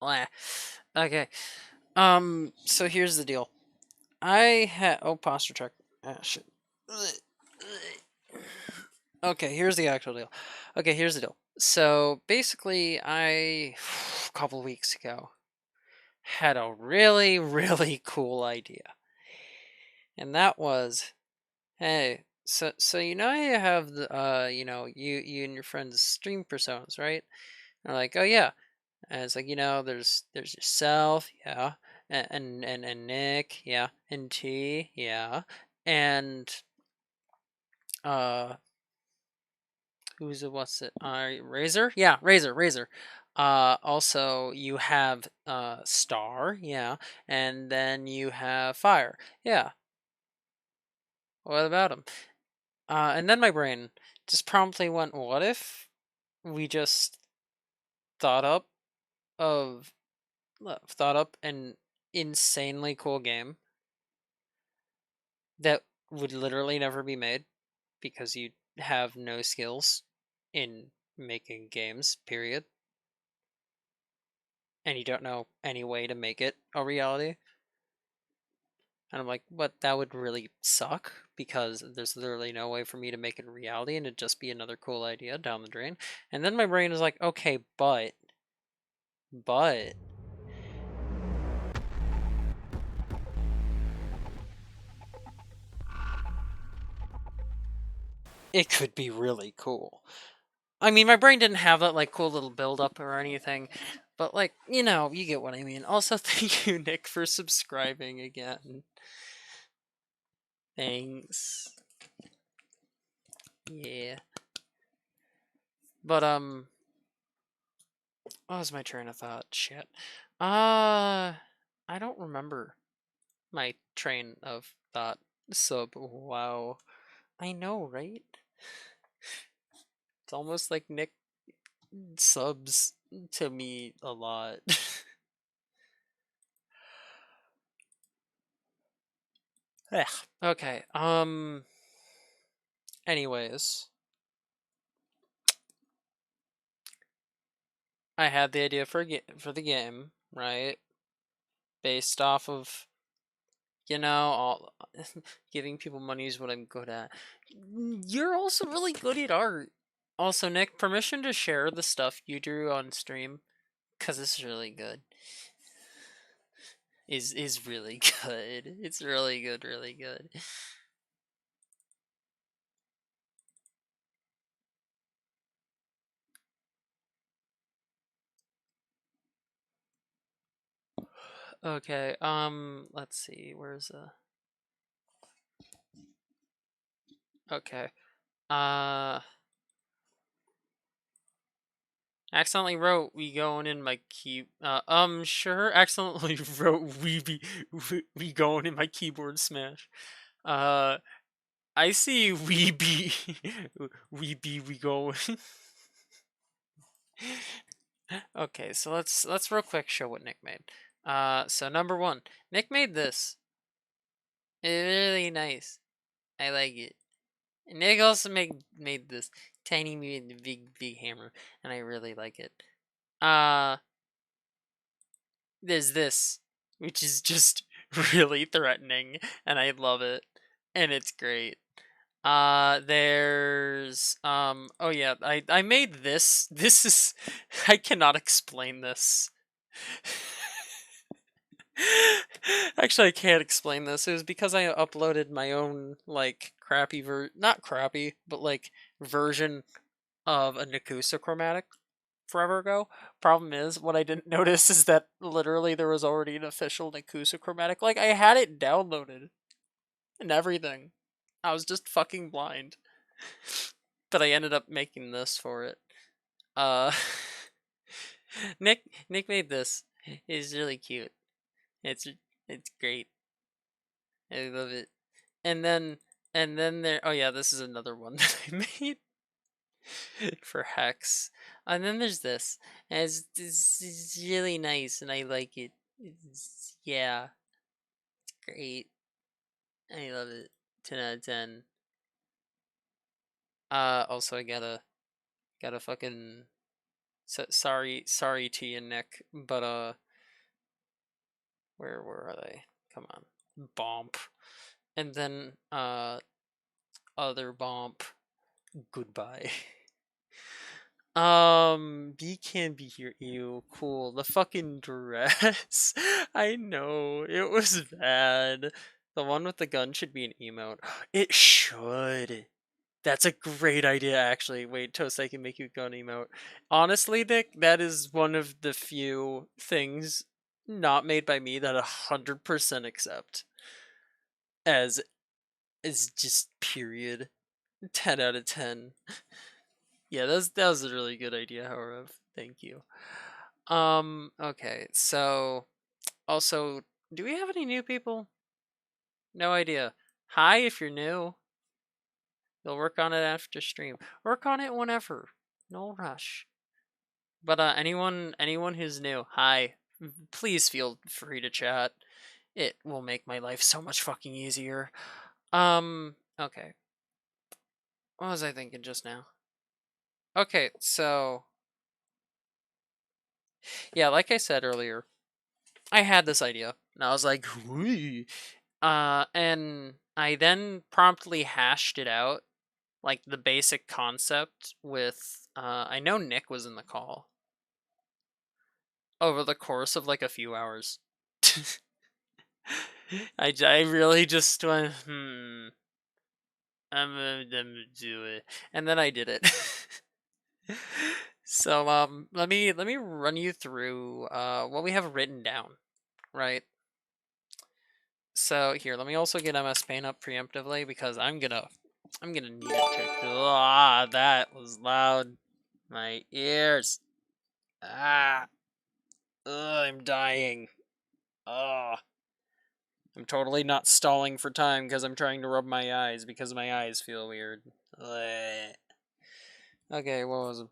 Blah. Okay. So here's the deal. I had posture check. Ah, shit. Okay, here's the actual deal. Okay, here's the deal. So basically, I a couple weeks ago had a really, really cool idea, and that was, hey, so you know how you have the you and your friends stream personas, right? And like, oh yeah, and it's like there's yourself, yeah, and Nick, yeah, and T, yeah, and uh who's it? What's it? Razor? Yeah, Razor. Also you have Star, yeah, and then you have Fire, yeah. What about him? And then my brain just promptly went, what if we just thought up of thought up an insanely cool game that would literally never be made because you have no skills in making games, period, and you don't know any way to make it a reality. And I'm like, but that would really suck because there's literally no way for me to make it a reality and it'd just be another cool idea down the drain. And then my brain is like, okay, but it could be really cool. I mean, my brain didn't have that like cool little build up or anything, but like, you get what I mean. Also, thank you, Nick, for subscribing again. Thanks. Yeah. But what was my train of thought? Shit. I don't remember my train of thought. Sub. Wow. I know, right? It's almost like Nick subs to me a lot. Ugh. Okay. Anyways, I had the idea for the game, right? Based off of all giving people money is what I'm good at. You're also really good at art. Also, Nick, permission to share the stuff you drew on stream because it's really good. Is really good. It's really good, really good. Okay, let's see. Where's okay. Uh Accidentally wrote we going in my key sure. Accidentally wrote we going in my keyboard smash. Uh I see we be we going. Okay, so let's real quick show what Nick made. So number one, Nick made this. It's really nice. I like it. Nick also made this tiny big hammer, and I really like it. Uh there's this, which is just really threatening, and I love it, and it's great. There's oh yeah, I made this. This is I cannot explain this. Actually, I can't explain this. It was because I uploaded my own like crappy not crappy, but like version of a Nakusa chromatic forever ago. Problem is, what I didn't notice is that literally there was already an official Nakusa chromatic. Like I had it downloaded and everything. I was just fucking blind. But I ended up making this for it. Uh Nick made this. It's really cute. It's it's great. I love it. And then there, oh yeah, this is another one that I made for Hex. And then there's this. And it's really nice and I like it. Yeah, it's great. I love it. 10 out of 10. Also I gotta fucking So, sorry T and Nick, but where are they? Come on. Bomp. And then other bomp. Goodbye. B can be here. Ew, cool. The fucking dress. I know. It was bad. The one with the gun should be an emote. It should. That's a great idea, actually. Wait, Toast, I can make you a gun emote. Honestly, Nick, that is one of the few things not made by me that 100% accept as is just period. 10 out of 10. Yeah, that was a really good idea, however. Thank you. Okay, so also, do we have any new people? No idea. Hi if you're new. You'll work on it after stream. Work on it whenever. No rush. But anyone who's new, hi. Please feel free to chat. It will make my life so much fucking easier. Okay. What was I thinking just now? Okay, so yeah, like I said earlier, I had this idea. And I was like, "Whee." And I then promptly hashed it out, like the basic concept with I know Nick was in the call over the course of like a few hours. I really just went, I'm gonna do it, and then I did it. So let me run you through what we have written down, right? So here, let me also get MS Paint up preemptively because I'm gonna need it to. Ah, that was loud. My ears. Ah, ugh, I'm dying. Oh, I'm totally not stalling for time because I'm trying to rub my eyes because my eyes feel weird. Bleh. Okay, what was it?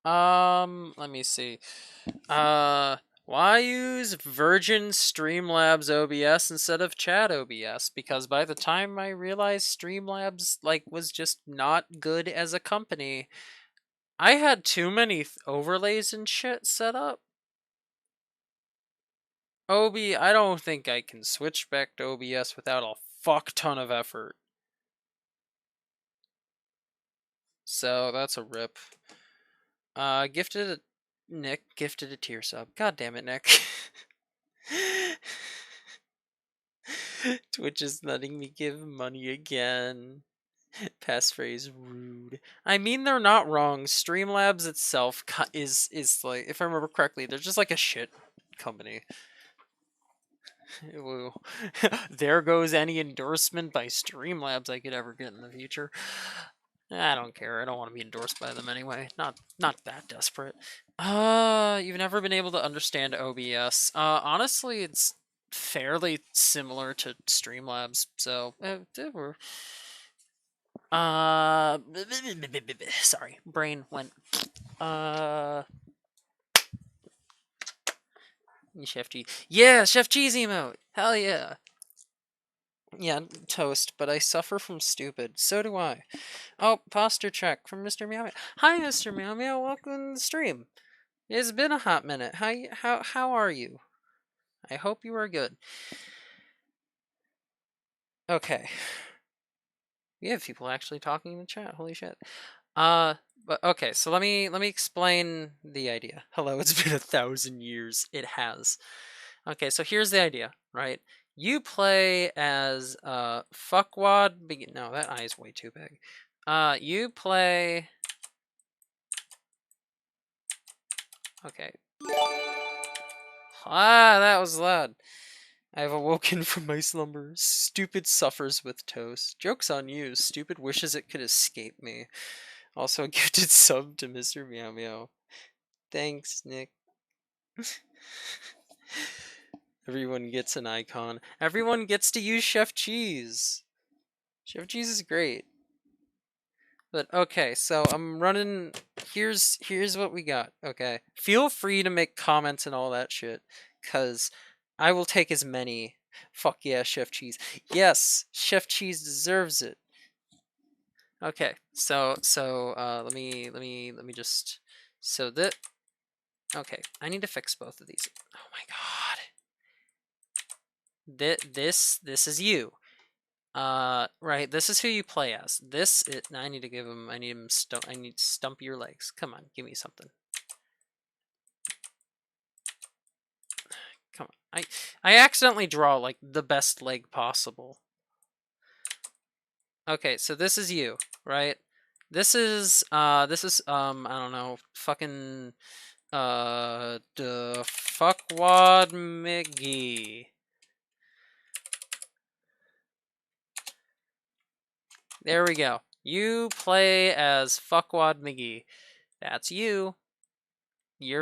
Let me see. Why use Virgin Streamlabs OBS instead of Chat OBS? Because by the time I realized Streamlabs like was just not good as a company, I had too many overlays and shit set up. I don't think I can switch back to OBS without a fuck ton of effort. So that's a rip. Nick gifted a tier sub. God damn it, Nick. Twitch is letting me give money again. Passphrase rude. I mean, they're not wrong. Streamlabs itself is like, if I remember correctly, they're just like a shit company. There goes any endorsement by Streamlabs I could ever get in the future. I don't care. I don't want to be endorsed by them anyway. Not that desperate. You've never been able to understand OBS. Honestly, it's fairly similar to Streamlabs. So, we're sorry, brain went. Chef Cheese. Yeah, Chef Cheese emote. Hell yeah. Yeah, toast, but I suffer from stupid. So do I. Oh, posture check from Mr. Meow Meow. Hi, Mr. Meow Meow. Welcome to the stream. It's been a hot minute. How are you? I hope you are good. Okay. We have people actually talking in the chat. Holy shit. But okay, so let me explain the idea. Hello, it's been 1,000 years. It has. Okay, so here's the idea, right? You play as fuckwad. No, that eye is way too big. You play. Okay. Ah, that was loud. I have awoken from my slumber. Stupid suffers with toast. Joke's on you. Stupid wishes it could escape me. Also, a gifted sub to Mr. Meow Meow. Thanks, Nick. Everyone gets an icon. Everyone gets to use Chef Cheese. Chef Cheese is great. But okay, so I'm running. Here's what we got. Okay, feel free to make comments and all that shit, cause I will take as many. Fuck yeah, Chef Cheese. Yes, Chef Cheese deserves it. Okay, so let me just so that okay, I need to fix both of these. Oh my god. This is you. Right, this is who you play as. I need to give him I need to stump your legs. Come on, give me something. Come on. I accidentally draw like the best leg possible. Okay, so this is you, right? This is I don't know, fucking the fuckwad McGee. There we go. You play as fuckwad McGee. That's you. You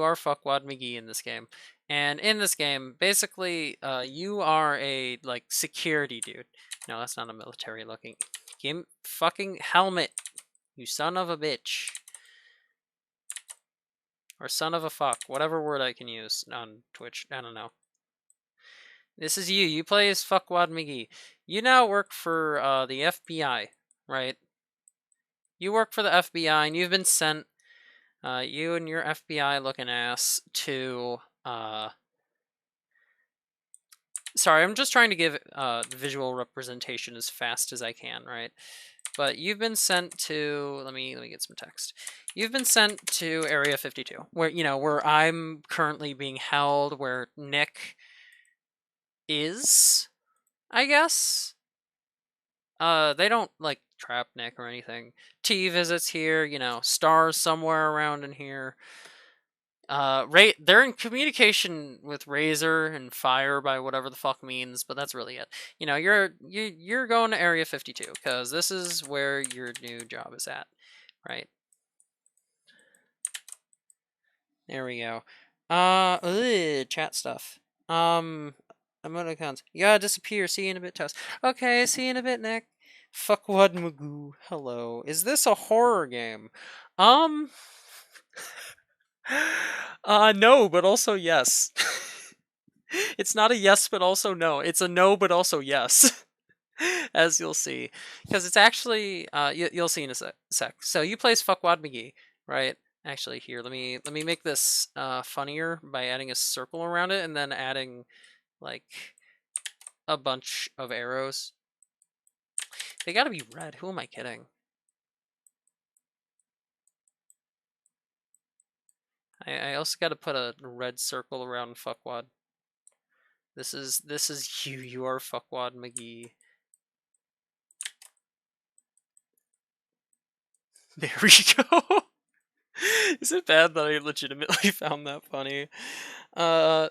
are fuckwad McGee in this game. And in this game, basically, you are a like security dude. No, that's not a military looking. Game fucking helmet. You son of a bitch. Or son of a fuck. Whatever word I can use on Twitch. I don't know. This is you. You play as fuckwad McGee. You now work for the FBI, right? You work for the FBI, and you've been sent, you and your FBI looking ass, to. Sorry, I'm just trying to give the visual representation as fast as I can, right? But you've been sent to. Let me get some text. You've been sent to Area 52, where I'm currently being held, where Nick is, I guess. They don't like trap Nick or anything. T visits here, stars somewhere around in here. They're in communication with Razor and Fire by whatever the fuck means, but that's really it. You're going to Area 52 because this is where your new job is at, right? There we go. Chat stuff. Emoticons. You gotta disappear. See you in a bit, Toast. Okay, see you in a bit, Nick. Fuckwad Magoo. Hello. Is this a horror game? Um. No, but also yes. It's not a yes, but also no. It's a no, but also yes. As you'll see, because it's actually you'll see in a sec. So you play as Fuckwad McGee, right? Actually, here let me make this funnier by adding a circle around it and then adding like a bunch of arrows. They gotta be red. Who am I kidding? I also got to put a red circle around Fuckwad. This is you. You are Fuckwad McGee. There we go. Is it bad that I legitimately found that funny? So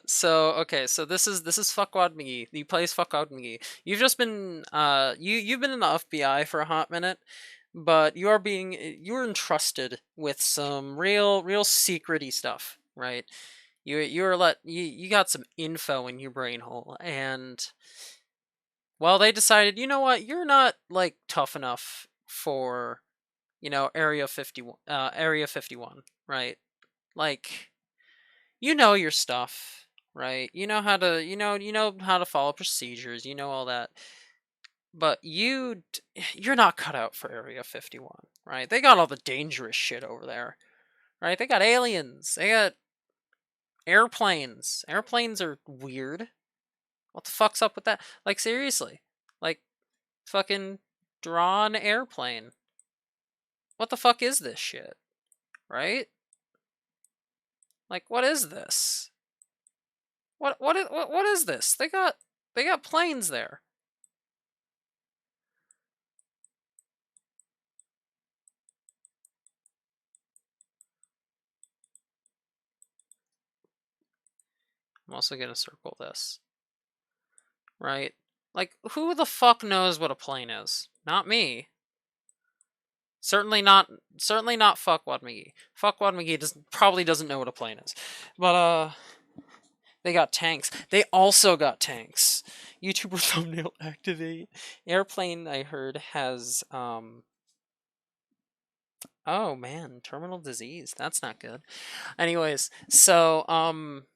this is Fuckwad McGee. You play as Fuckwad McGee. You've just been you've been in the FBI for a hot minute, but you're entrusted with some real secrety stuff, right? You got some info in your brain hole, and well, they decided, you know what, you're not like tough enough for Area 51, Area 51, right? Like, you know your stuff, right? You know how to follow procedures, you know all that. But you're not cut out for Area 51, right? They got all the dangerous shit over there, right? They got aliens, they got airplanes. Airplanes are weird. What the fuck's up with that? Like, seriously. Like, fucking draw an airplane. What the fuck is this shit? Right? Like, what is this? What is this? They got planes there. I'm also gonna circle this. Right? Like, who the fuck knows what a plane is? Not me. Certainly not Fuckwad McGee. Fuckwad McGee probably doesn't know what a plane is. But they got tanks. They also got tanks. YouTuber thumbnail activate. Airplane, I heard, has oh man, terminal disease. That's not good. Anyways, so I'm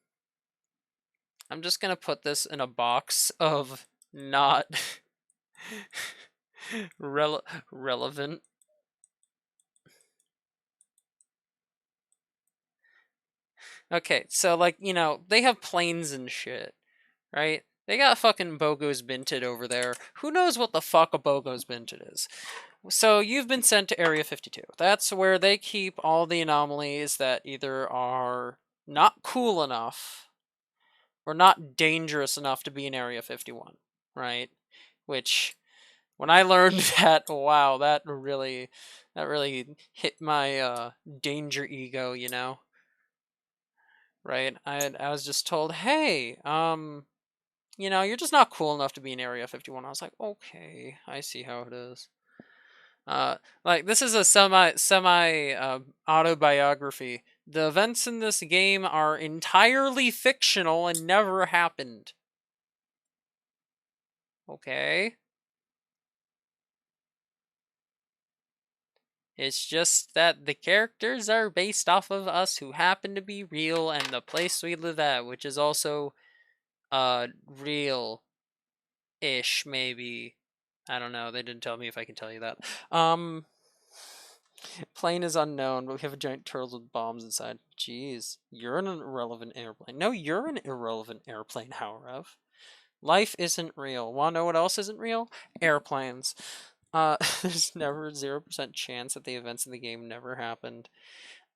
just gonna put this in a box of not Relevant. Okay, so like, they have planes and shit, right? They got fucking Bogo's Binted over there. Who knows what the fuck a Bogo's Binted is? So you've been sent to Area 52. That's where they keep all the anomalies that either are not cool enough or not dangerous enough to be in Area 51, right? Which when I learned that, wow, that really hit my danger ego, right? I was just told, "Hey, you're just not cool enough to be in Area 51." I was like, "Okay, I see how it is." Uh, like this is a semi autobiography. The events in this game are entirely fictional and never happened. Okay? It's just that the characters are based off of us who happen to be real and the place we live at, which is also real ish maybe. I don't know. They didn't tell me if I can tell you that. Um Plane is unknown, but we have a giant turtle with bombs inside. Jeez, you're an irrelevant airplane. No, you're an irrelevant airplane, Howrev. Life isn't real. Wanna know what else isn't real? Airplanes. There's never a 0% chance that the events in the game never happened.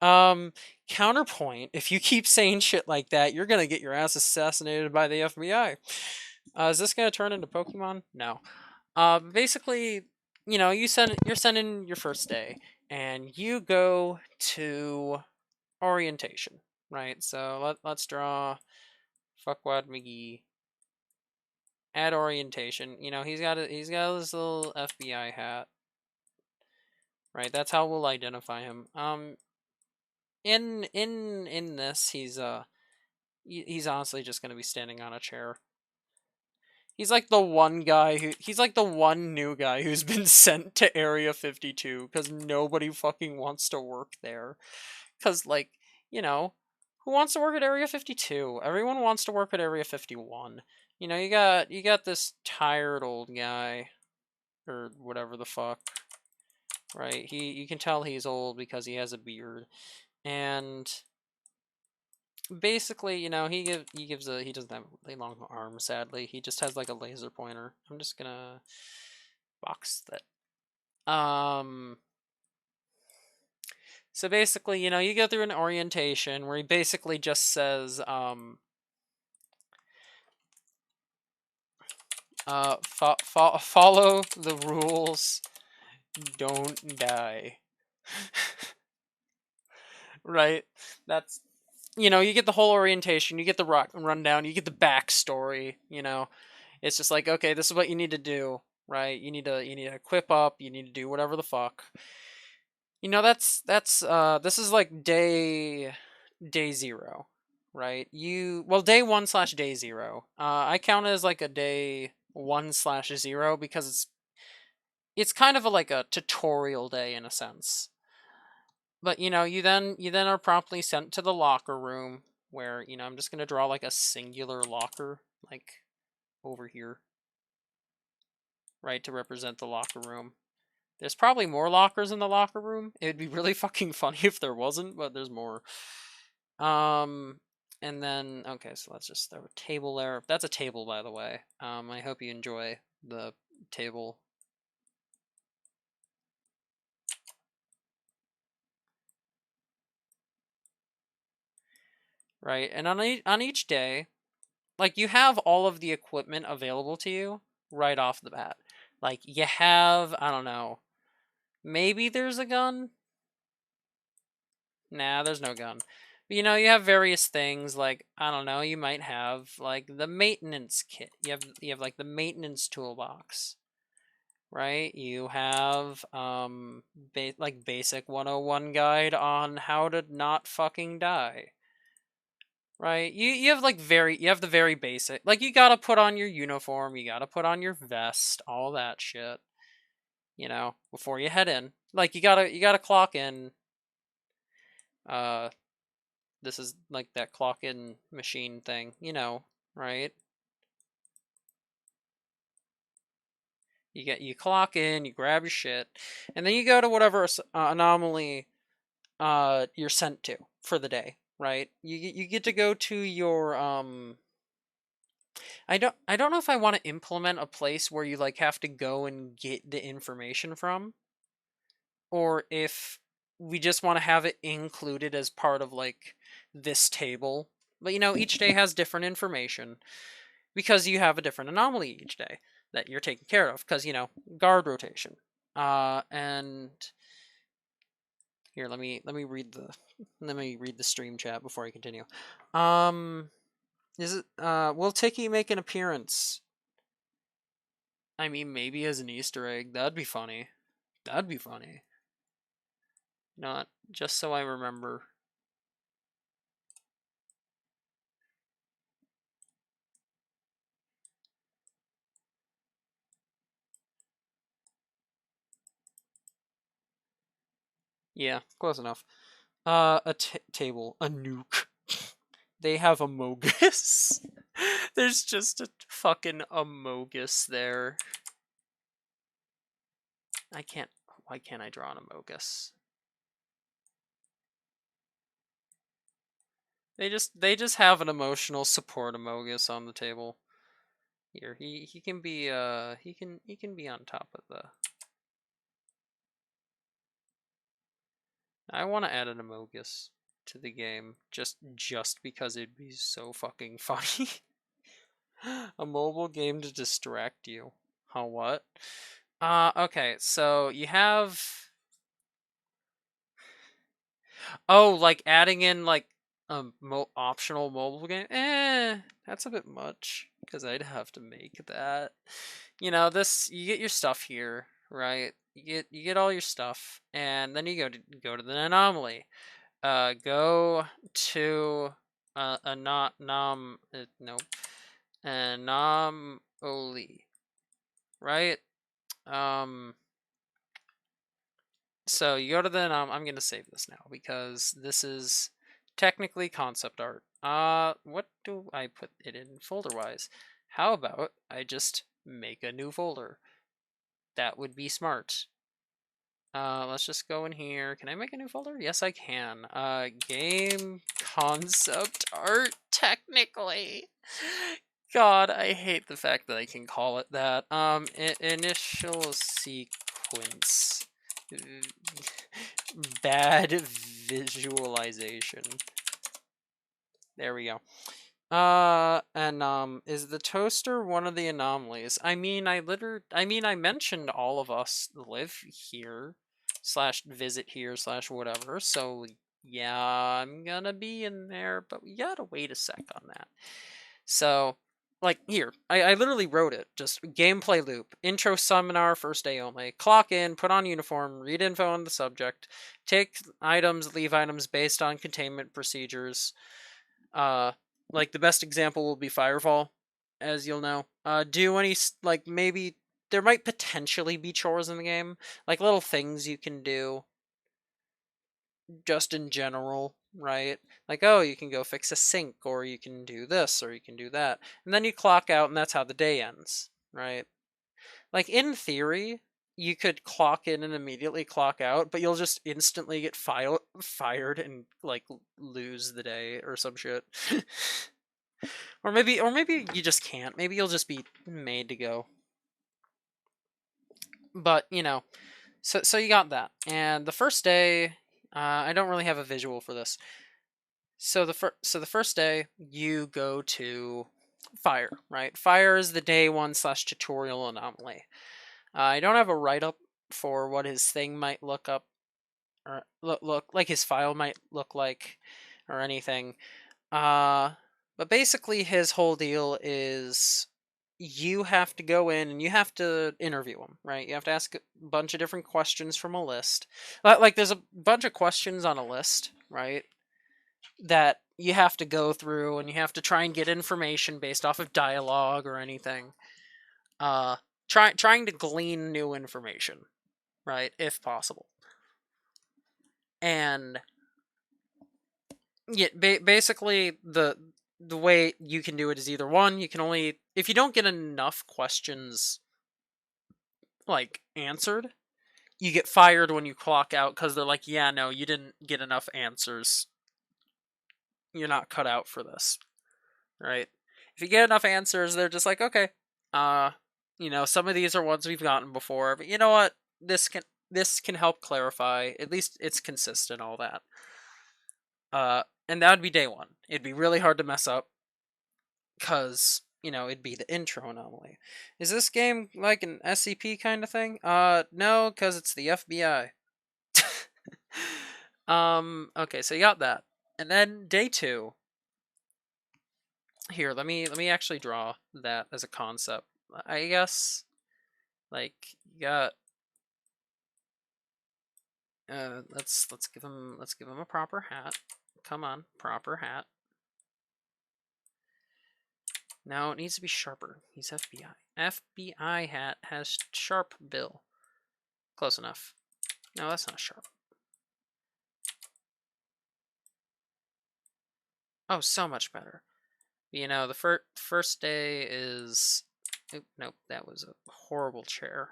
Counterpoint, if you keep saying shit like that, you're gonna get your ass assassinated by the FBI. Is this gonna turn into Pokemon? No. Basically, you're sending your first day, and you go to orientation, right? So let's draw Fuckwad McGee at orientation. He's got this little FBI hat, right? That's how we'll identify him. In this, he's honestly just gonna be standing on a chair. He's like the one new guy who's been sent to Area 52 because nobody fucking wants to work there. Because, like, you know, who wants to work at Area 52? Everyone wants to work at Area 51. You got this tired old guy, or whatever the fuck, right? You can tell he's old because he has a beard. And basically, he doesn't have a long arm, sadly. He just has like a laser pointer. I'm just gonna box that. So basically, you go through an orientation where he basically just says, follow the rules, don't die. Right? That's, you get the whole orientation, you get the rundown, you get the backstory, It's just like, okay, this is what you need to do, right? You need to equip up, you need to do whatever the fuck. That's this is like day 0, right? Day 1/day 0. I count it as like a day 1/0 because it's kind of like a tutorial day in a sense. But you then are promptly sent to the locker room where I'm just gonna draw like a singular locker, like over here, right, to represent the locker room. There's probably more lockers in the locker room. It would be really fucking funny if there wasn't, but there's more. And then okay, so let's just throw a table there. That's a table, by the way. I hope you enjoy the table. Right, and on each day, like you have all of the equipment available to you right off the bat. Like you have, I don't know, maybe there's a gun. Nah, there's no gun. But, you have various things like I don't know. You might have like the maintenance kit. You have like the maintenance toolbox, right? You have like basic 101 guide on how to not fucking die. Right? You have the very basic. Like you got to put on your uniform, you got to put on your vest, all that shit, before you head in. Like you got to clock in. Uh this is like that clock in machine thing, right? You clock in, you grab your shit, and then you go to whatever anomaly you're sent to for the day, right? You get to go to your I don't know if I want to implement a place where you like have to go and get the information from, or if we just want to have it included as part of like this table. But each day has different information because you have a different anomaly each day that you're taking care of because guard rotation. And here, let me read the stream chat before I continue. Is it will Tiki make an appearance? I mean, maybe as an Easter egg. That'd be funny. That'd be funny. Not just so I remember. Yeah, close enough. A table, a nuke. They have Amogus. There's just a fucking Amogus there. I can't. Why can't I draw an Amogus? They just have an emotional support Amogus on the table. Here, he can be he can be on top of the. I want to add an Amogus to the game just because it'd be so fucking funny. A mobile game to distract you. Huh, what? Okay, so you have like adding in like a optional mobile game. That's a bit much because I'd have to make that. This you get your stuff here, right? You get all your stuff, and then you go to the anomaly. Go to a not nom nope anomaly, right? So you go to the I'm gonna save this now because this is technically concept art. What do I put it in folder wise? How about I just make a new folder? That would be smart. Let's just go in here. Can I make a new folder? Yes, I can. Game concept art, technically. God, I hate the fact that I can call it that. Initial sequence. Bad visualization. There we go. And is the toaster one of the anomalies? I mean, I mentioned all of us live here, / visit here / whatever. So yeah, I'm gonna be in there, but we gotta wait a sec on that. So, like here, I literally wrote it. Just gameplay loop, intro seminar, first day only. Clock in, put on uniform, read info on the subject, take items, leave items based on containment procedures. Like the best example will be Firefall, as you'll know. Do any like maybe there might potentially be chores in the game, like little things you can do, just in general, right? Like, oh, you can go fix a sink, or you can do this, or you can do that, and then you clock out, and that's how the day ends, right? Like in theory, you could clock in and immediately clock out, but you'll just instantly get fired and like lose the day or some shit. Or maybe you just can't. Maybe you'll just be made to go. But so you got that, and the first day, I don't really have a visual for this. So the first day you go to Fire, right? Fire is the day one / tutorial anomaly. I don't have a write up for what his thing might look up or look like his file might look like or anything. But basically his whole deal is you have to go in and you have to interview him, right? You have to ask a bunch of different questions from a list. Like there's a bunch of questions on a list, right? That you have to go through and you have to try and get information based off of dialogue or anything. Trying to glean new information, right, if possible. And yeah, basically the way you can do it is either one, you can only if you don't get enough questions like, answered, you get fired when you clock out because they're like, yeah, no, you didn't get enough answers. You're not cut out for this, right? If you get enough answers, they're just like, okay, uh, some of these are ones we've gotten before, but you know what? This can help clarify. At least it's consistent, all that. And that would be day one. It'd be really hard to mess up because it'd be the intro anomaly. Is this game like an SCP kind of thing? No, because it's the FBI. Okay, so you got that, and then day two. Here, let me actually draw that as a concept. I guess, like, you got. Let's give him a proper hat. Come on, proper hat. No, it needs to be sharper. He's FBI. FBI hat has sharp bill. Close enough. No, that's not sharp. Oh, so much better. The first day is... Oop, nope, that was a horrible chair.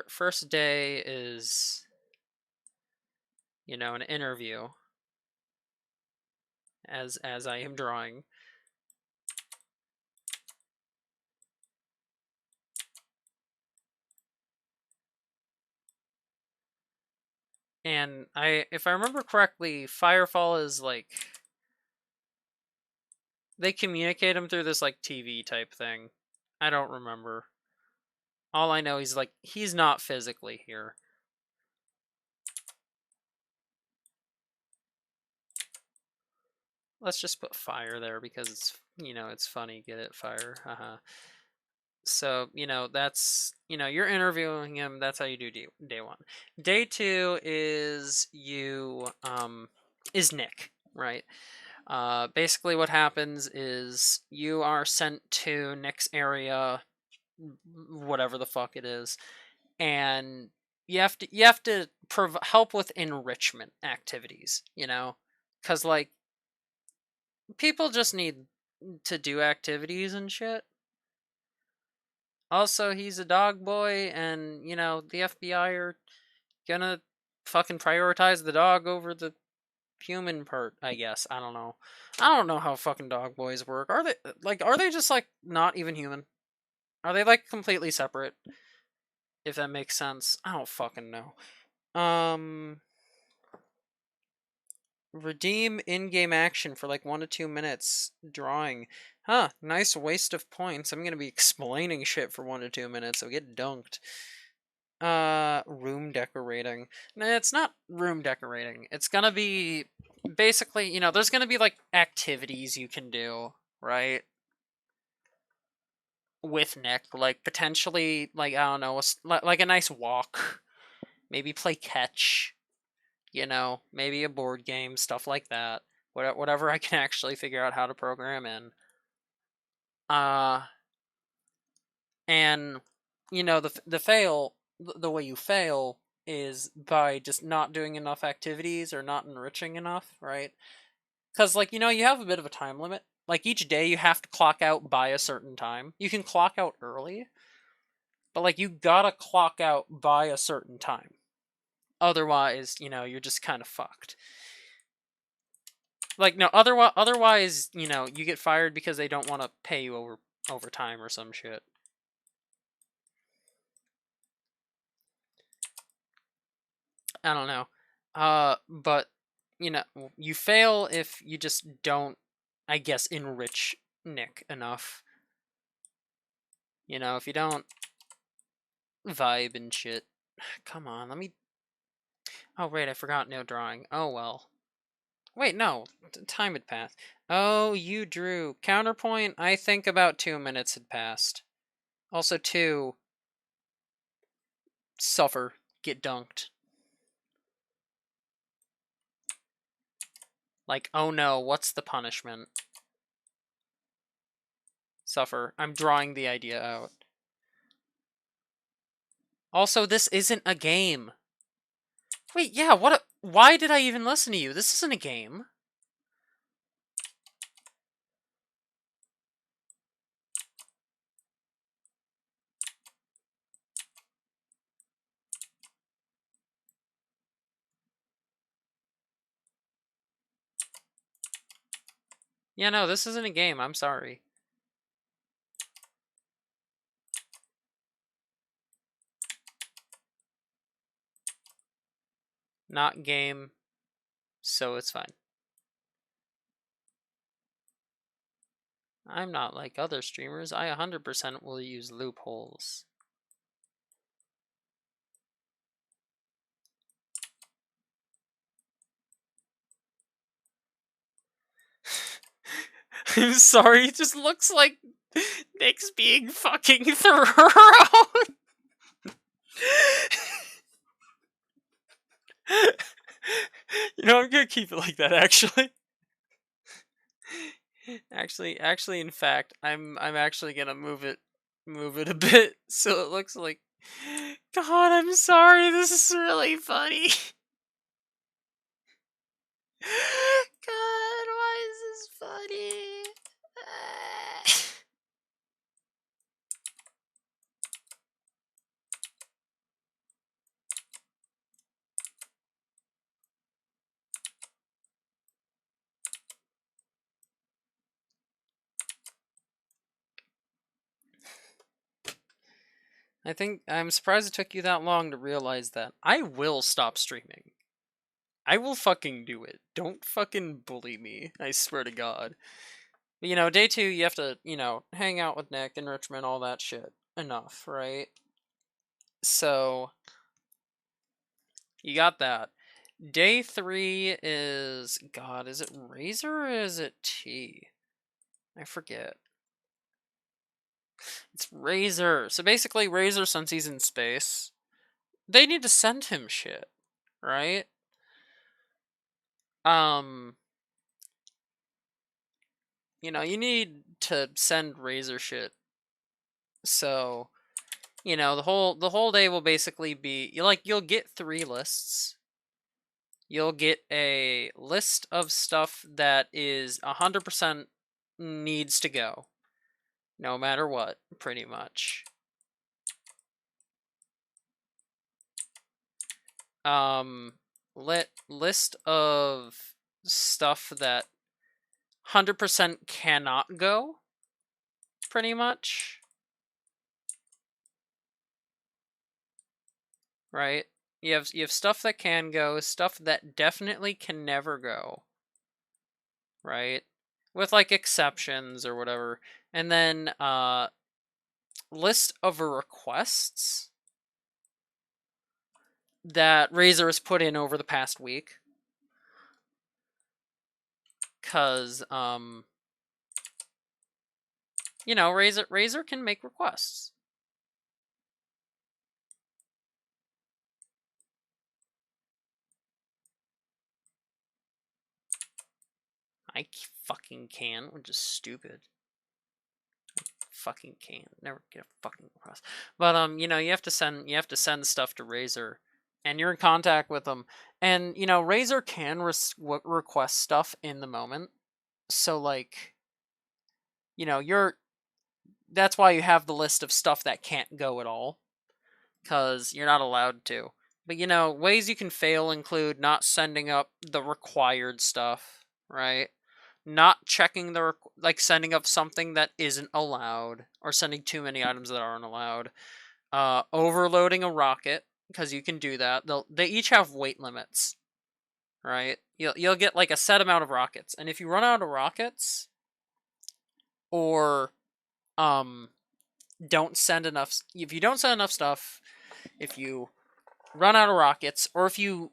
First day is, an interview, as I am drawing. And if I remember correctly, Firefall is like, they communicate him through this like TV type thing. I don't remember. All I know is like he's not physically here. Let's just put fire there because it's funny. Get it? Fire. So, that's, you're interviewing him. That's how you do day one. Day two is is Nick, right? Basically what happens is you are sent to Nick's area, whatever the fuck it is, and you have to help with enrichment activities, because like people just need to do activities and shit. Also, he's a dog boy, and the FBI are gonna fucking prioritize the dog over the human part, I guess. I don't know. I don't know how fucking dog boys work. Are they just like not even human? Are they like completely separate? If that makes sense. I don't fucking know. Redeem in-game action for like 1 to 2 minutes. Drawing. Huh, nice waste of points. I'm gonna be explaining shit for 1 to 2 minutes, so get dunked. Room decorating. Nah, it's not room decorating. It's gonna be basically, there's gonna be like activities you can do, right? With Nick, like potentially, like, I don't know, like a nice walk, maybe play catch, maybe a board game, stuff like that. Whatever I can actually figure out how to program in. And the way you fail is by just not doing enough activities or not enriching enough, right? Because like you have a bit of a time limit. Like each day you have to clock out by a certain time. You can clock out early, but like you gotta clock out by a certain time. Otherwise, you're just kind of fucked. Like no, otherwise, you get fired because they don't want to pay you overtime or some shit. I don't know. But you fail if you just don't, I guess, enrich Nick enough. If you don't vibe and shit. Come on, let me. Oh wait, I forgot no drawing. Oh well. Wait, no, time had passed. Oh, you drew counterpoint. I think about 2 minutes had passed. Also, two. Suffer, get dunked. Like, oh no, what's the punishment? Suffer. I'm drawing the idea out. Also, this isn't a game. Wait, yeah, why did I even listen to you? This isn't a game. Yeah, no, this isn't a game. I'm sorry. Not game, so it's fine. I'm not like other streamers. I 100% will use loopholes. I'm sorry, it just looks like Nick's being fucking thrown. You know, I'm gonna keep it like that, actually. Actually, in fact, I'm actually gonna move it a bit so it looks like. God, I'm sorry. This is really funny. God, why is this funny? I think I'm surprised it took you that long to realize that. I will stop streaming. I will fucking do it. Don't fucking bully me. I swear to God. But, day 2, you have to, hang out with Nick, enrichment, all that shit. Enough, right? So, you got that. Day 3 is, God, is it Razor or is it T? I forget. It's Razor. So basically, Razor, since he's in space, they need to send him shit, right? You need to send Razor shit. So, the whole day will basically be you'll get 3 lists. You'll get a list of stuff that is 100% needs to go, no matter what, pretty much. List of stuff that 100% cannot go, pretty much. Right? You have stuff that can go, stuff that definitely can never go. Right? With like exceptions or whatever. And then list of requests that Razor has put in over the past week. Cause Razor can make requests. I fucking can, which is stupid. Fucking can't never get a fucking request. But you have to send stuff to Razor, and you're in contact with them, and Razor can request stuff in the moment. So like, you're that's why you have the list of stuff that can't go at all, because you're not allowed to. But ways you can fail include not sending up the required stuff, right? Not checking like sending up something that isn't allowed, or sending too many items that aren't allowed. Overloading a rocket, because you can do that. They each have weight limits, right? You'll get like a set amount of rockets, and if you run out of rockets, or don't send enough, if you don't send enough stuff, if you run out of rockets, or if you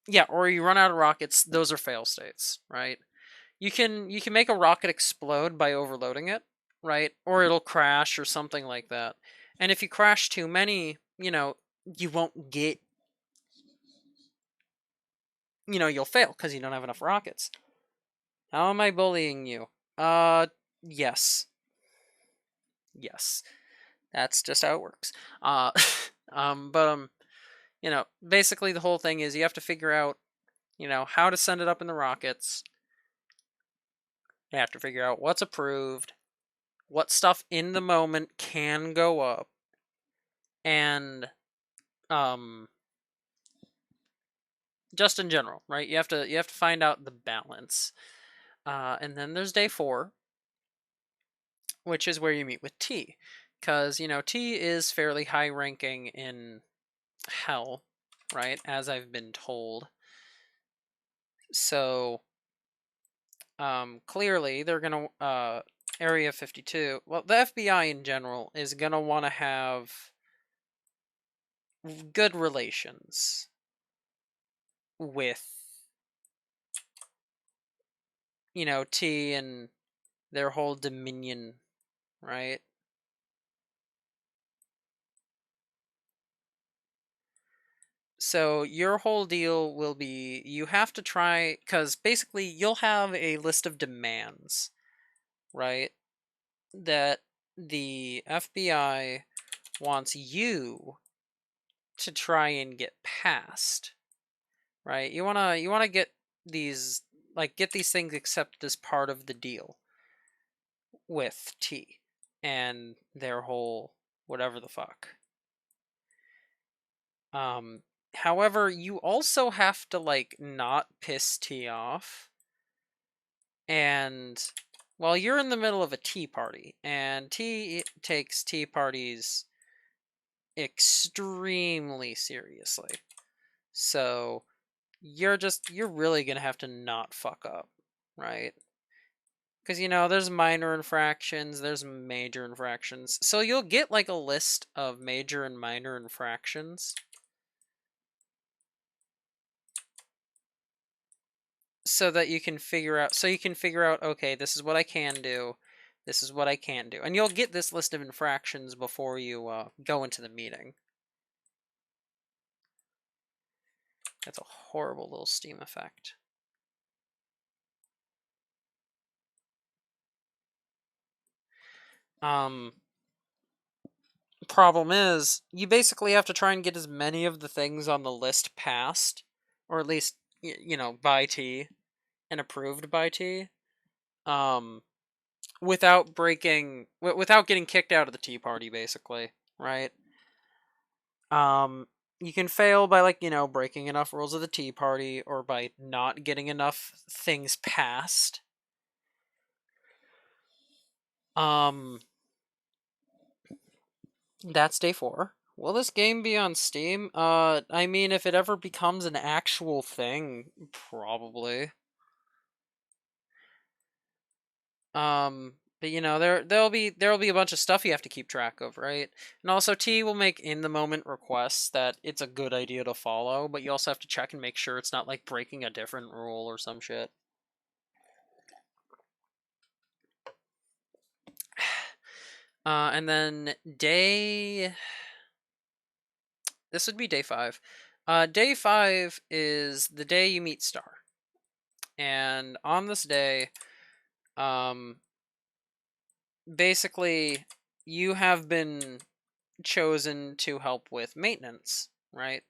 run out of rockets, those are fail states, right? You can make a rocket explode by overloading it, right? Or it'll crash or something like that. And if you crash too many, you won't get, you'll fail because you don't have enough rockets. How am I bullying you? Yes. Yes. That's just how it works. But basically the whole thing is you have to figure out, how to send it up in the rockets. You have to figure out what's approved, what stuff in the moment can go up, and just in general, right? You have to find out the balance. And then there's day 4, which is where you meet with T. Because, T is fairly high ranking in Hell, right? As I've been told. So, clearly they're gonna, Area 52, well, the FBI in general is gonna want to have good relations with, T and their whole dominion, right? So your whole deal will be you have to try, because basically you'll have a list of demands, right? That the FBI wants you to try and get past, right? You wanna get these, get these things accepted as part of the deal with T and their whole whatever the fuck. Um, However, you also have to not piss T off. And well, you're in the middle of a tea party, and T takes tea parties extremely seriously. So you're really gonna have to not fuck up, right? Because there's minor infractions, there's major infractions. So you'll get a list of major and minor infractions, so that you can figure out, okay, this is what I can do, this is what I can't do, and you'll get this list of infractions before you go into the meeting. That's a horrible little Steam effect. Problem is, you basically have to try and get as many of the things on the list passed, or at least by T and approved by T, without without getting kicked out of the tea party, basically, right? You can fail by breaking enough rules of the tea party, or by not getting enough things passed. That's day 4. Will this game be on Steam? I mean, if it ever becomes an actual thing, probably. But there'll be a bunch of stuff you have to keep track of, right? And also T will make in the moment requests that it's a good idea to follow, but you also have to check and make sure it's not breaking a different rule or some shit. And then this would be day 5. Day 5 is the day you meet Star. And on this day, basically, you have been chosen to help with maintenance, right?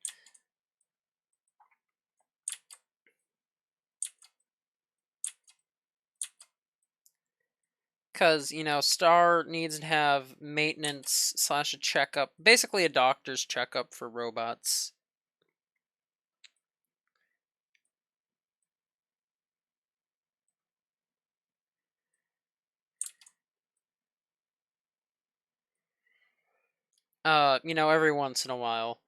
Because, Star needs to have maintenance / a checkup, basically a doctor's checkup for robots. Every once in a while.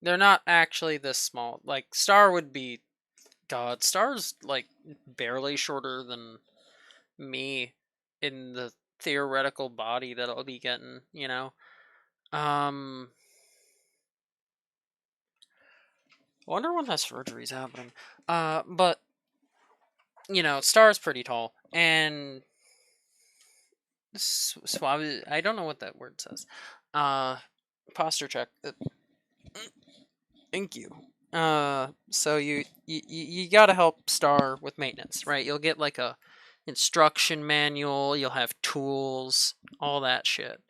They're not actually this small. Star would be... God, Star's, barely shorter than me in the theoretical body that I'll be getting, Um... Wonder when that surgery's happening. But Star's pretty tall, and suave. I don't know what that word says. Posture check. Thank you. So you gotta help Star with maintenance, right? You'll get a instruction manual. You'll have tools, all that shit.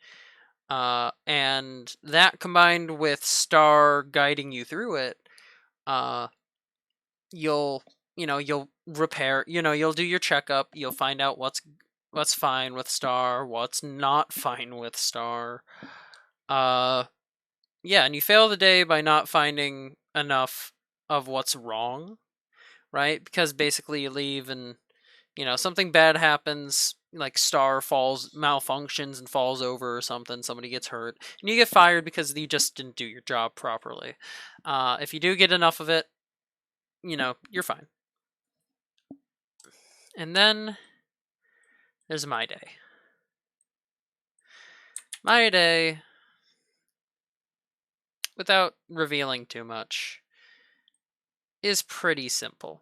And that combined with Star guiding you through it uh, you'll you'll repair, you'll do your checkup, you'll find out what's fine with Star, what's not fine with Star. Yeah, and you fail the day by not finding enough of what's wrong, right? Because basically you leave and something bad happens, like Star falls, malfunctions and falls over or something, somebody gets hurt, and you get fired because you just didn't do your job properly. If you do get enough of it, you're fine. And then there's my day. My day, without revealing too much, is pretty simple.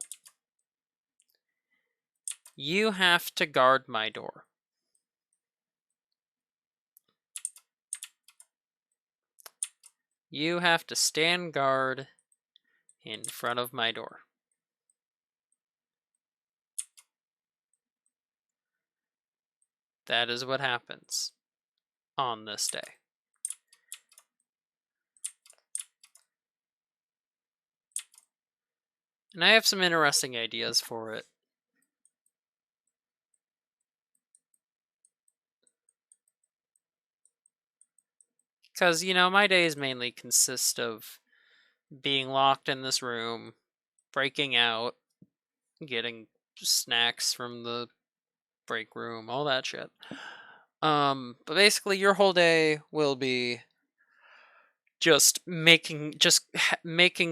You have to guard my door. You have to stand guard in front of my door. That is what happens on this day. And I have some interesting ideas for it. Because, my days mainly consist of being locked in this room, breaking out, getting snacks from the break room, all that shit. But basically your whole day will be just making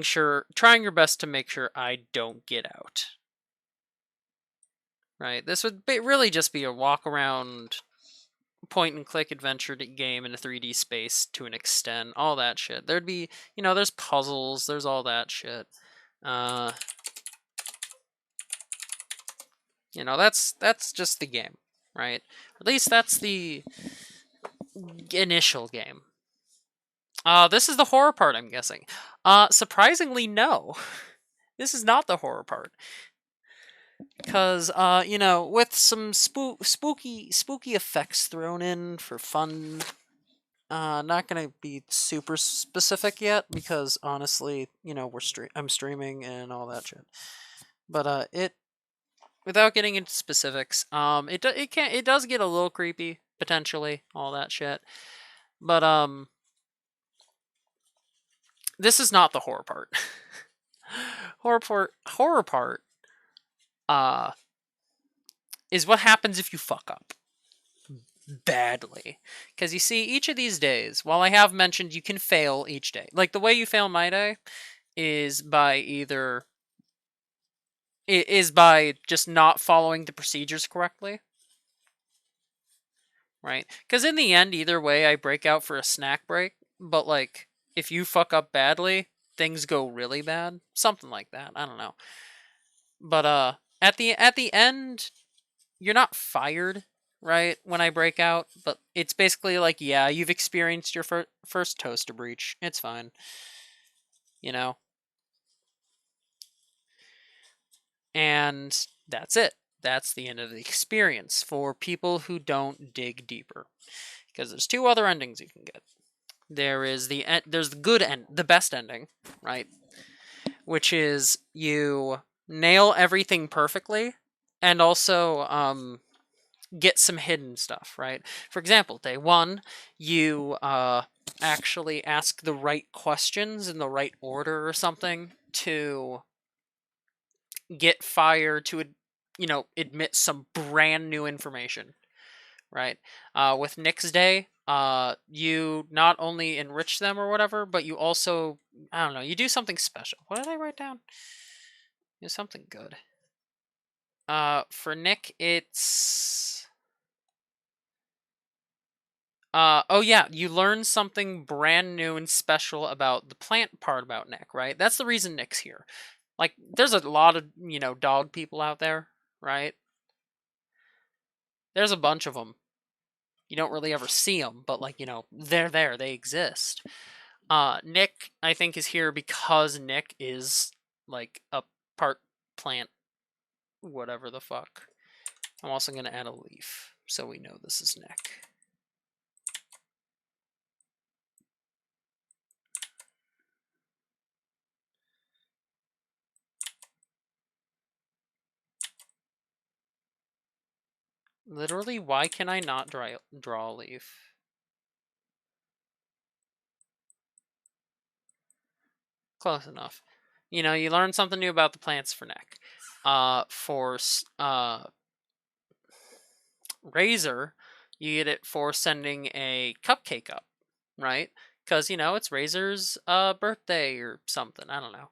sure, trying your best to make sure I don't get out. Right? This would really just be a walk around point and click adventure game in a 3D space to an extent, all that shit. There'd be, there's puzzles, there's all that shit. That's just the game, right? At least that's the initial game. This is the horror part, I'm guessing. Surprisingly, no. This is not the horror part. Because, with some spooky effects thrown in for fun. Not gonna be super specific yet because honestly, I'm streaming and all that shit. But without getting into specifics, it does get a little creepy potentially, all that shit. But this is not the horror part. horror part is what happens if you fuck up badly. Because you see, each of these days, while I have mentioned you can fail each day, like the way you fail my day is by just not following the procedures correctly. Right? Because in the end, either way, I break out for a snack break. But like, if you fuck up badly, things go really bad. Something like that. I don't know. But at the end, you're not fired, right? When I break out, but it's basically like, yeah, you've experienced your first toaster breach. It's fine. And that's it. That's the end of the experience for people who don't dig deeper. Because there's two other endings you can get. There's the good end, the best ending, right? Which is you nail everything perfectly, and also get some hidden stuff, right? For example, day one, you actually ask the right questions in the right order or something to get Fire to admit some brand new information, right? With Nick's day, you not only enrich them or whatever, but you also, I don't know, you do something special. What did I write down? Do something good. For Nick, it's oh yeah, you learn something brand new and special about the plant part about Nick, right? That's the reason Nick's here. Like, there's a lot of dog people out there, right? There's a bunch of them. You don't really ever see them, but like, they're there, they exist. Nick, I think, is here because Nick is like a part plant, whatever the fuck. I'm also gonna add a leaf so we know this is Nick. Literally, why can I not draw a leaf? Close enough. You know, you learn something new about the plants for Nick. For Razor, you get it for sending a cupcake up, right? Because, you know, it's Razor's birthday or something. I don't know.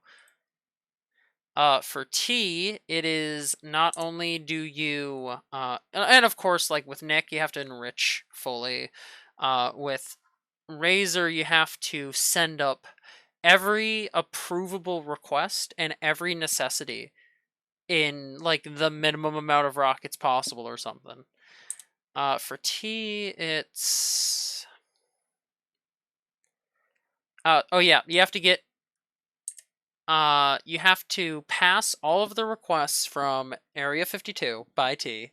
For T, it is not only do you, and of course, like with Nick, you have to enrich fully. With Razor, you have to send up every approvable request and every necessity in like the minimum amount of rockets possible or something. For T, it's oh yeah, you have to get you have to pass all of the requests from Area 52 by T.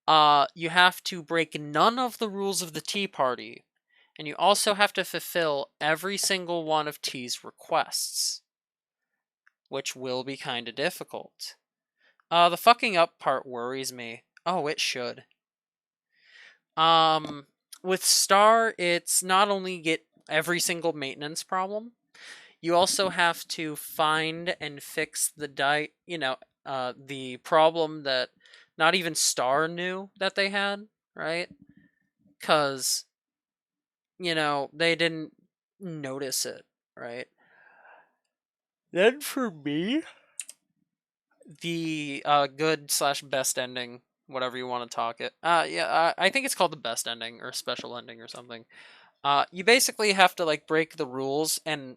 You have to break none of the rules of the Tea Party, and you also have to fulfill every single one of T's requests, which will be kind of difficult. The fucking up part worries me. Oh, it should. With Star, it's not only get every single maintenance problem, you also have to find and fix the problem that not even Star knew that they had, right? Because, they didn't notice it, right? Then for me, the good slash best ending, whatever you want to talk it. Yeah, I think it's called the best ending or special ending or something. You basically have to like break the rules, and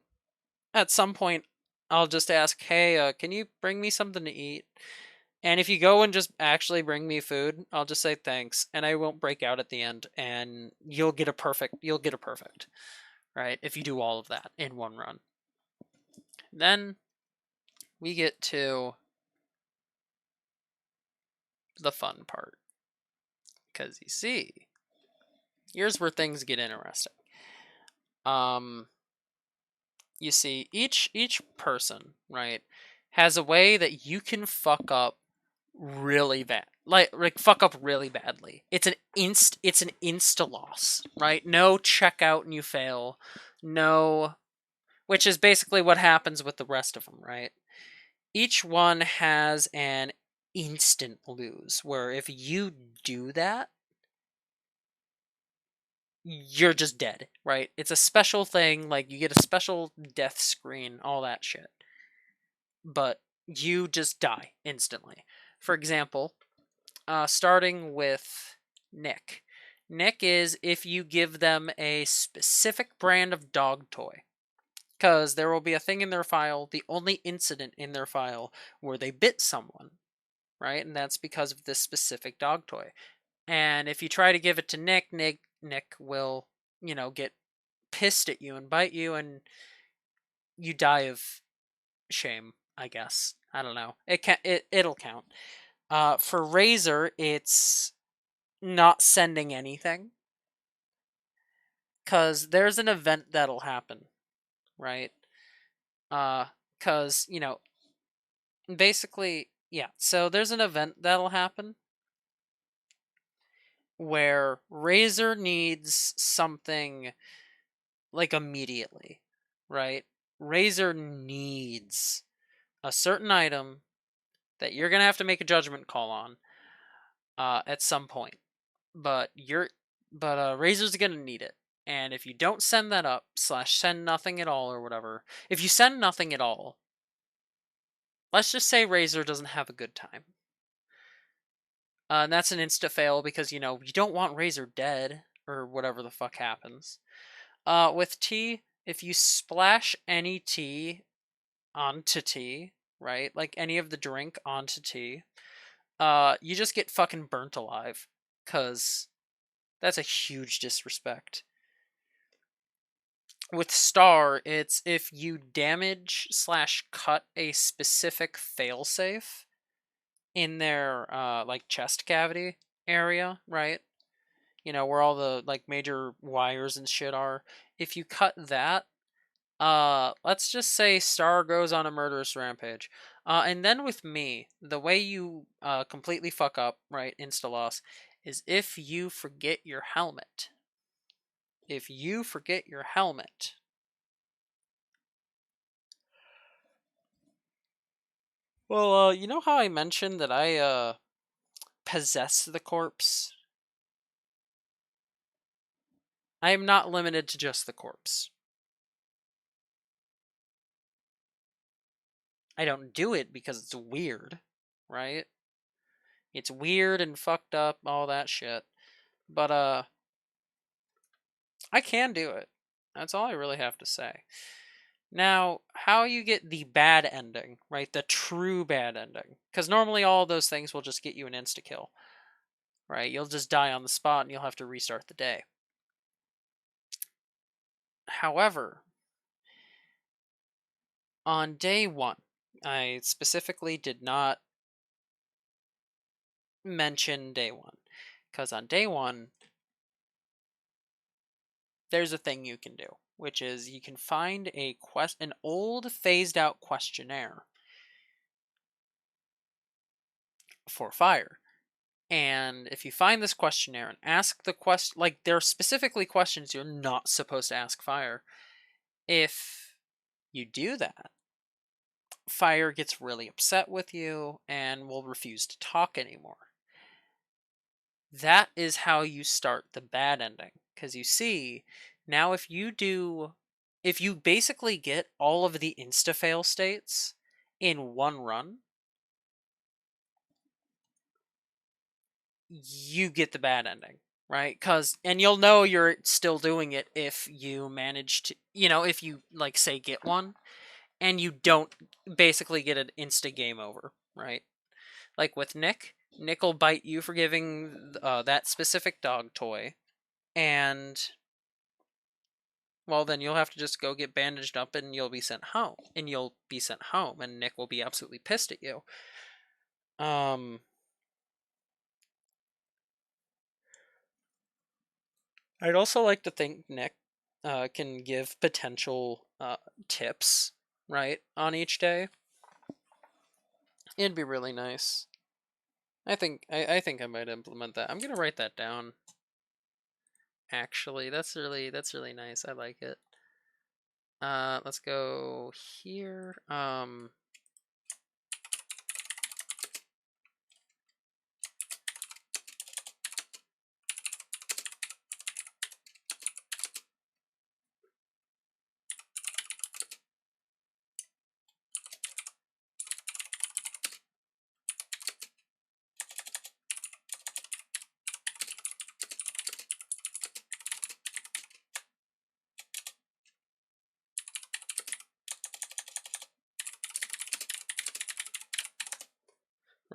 at some point, I'll just ask, "Hey, can you bring me something to eat?" And if you go and just actually bring me food, I'll just say thanks, and I won't break out at the end, and you'll get a perfect. You'll get a perfect, right? If you do all of that in one run. Then we get to the fun part, because you see, here's where things get interesting. You see, each person, right, has a way that you can fuck up really bad, like fuck up really badly. It's an insta loss, right? No checkout and you fail, no, which is basically what happens with the rest of them, right? Each one has an instant lose, where if you do that, you're just dead, right? It's a special thing, like you get a special death screen, all that shit. But you just die instantly. For example, starting with Nick. Nick is if you give them a specific brand of dog toy. Because there will be a thing in their file, the only incident in their file where they bit someone, right? And that's because of this specific dog toy. And if you try to give it to Nick will, get pissed at you and bite you, and you die of shame, I guess. I don't know. It'll count. For Razor, it's not sending anything, cuz there's an event that'll happen, right? Cuz, basically, yeah. So there's an event that'll happen where Razor needs something like immediately, right? Razor needs a certain item that you're going to have to make a judgment call on at some point. But Razor's gonna need it. And if you don't send that up, slash send nothing at all or whatever, if you send nothing at all, let's just say Razor doesn't have a good time. And that's an insta fail because, you don't want Razor dead or whatever the fuck happens. With tea, if you splash any tea onto tea, right? Like any of the drink onto tea, you just get fucking burnt alive. Cause that's a huge disrespect. With Star, it's if you damage slash cut a specific failsafe in their like chest cavity area, right? Where all the like major wires and shit are. If you cut that, let's just say Star goes on a murderous rampage. And then with me, the way you completely fuck up, right, insta loss, is if you forget your helmet. If you forget your helmet, well, you know how I mentioned that I possess the corpse? I am not limited to just the corpse. I don't do it because it's weird, right? It's weird and fucked up, all that shit. But I can do it. That's all I really have to say. Now, how you get the bad ending, right? The true bad ending. Because normally all those things will just get you an insta kill, right? You'll just die on the spot and you'll have to restart the day. However, on day one, I specifically did not mention day one. Because on day one, there's a thing you can do, which is you can find an old phased out questionnaire for fire. And if you find this questionnaire and ask the question, like there are specifically questions you're not supposed to ask fire. If you do that, fire gets really upset with you and will refuse to talk anymore. That is how you start the bad ending. Because you see, now if you basically get all of the insta fail states in one run, you get the bad ending, right? And you'll know you're still doing it if you manage to, if you like say get one and you don't basically get an insta game over, right? Like with Nick will bite you for giving that specific dog toy, and well, then you'll have to just go get bandaged up and you'll be sent home. And Nick will be absolutely pissed at you. I'd also like to think Nick can give potential tips, right, on each day. It'd be really nice. I think I might implement that. I'm gonna write that down. Actually, that's really nice. I like it. Let's go here.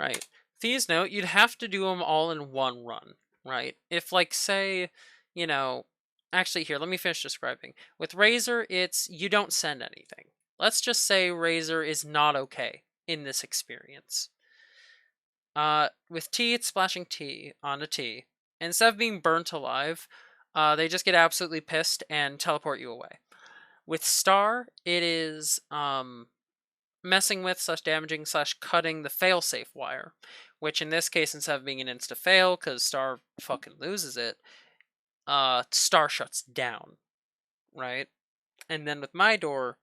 Right. Please note, you'd have to do them all in one run, right? If, like, say, you know, actually, here, let me finish describing. With Razor, it's you don't send anything. Let's just say Razor is not okay in this experience. With T, it's splashing T on a T. Instead of being burnt alive, they just get absolutely pissed and teleport you away. With Star, it is messing with / damaging / cutting the failsafe wire, which in this case, instead of being an insta fail because Star fucking loses it, Star shuts down, right? And then with my door,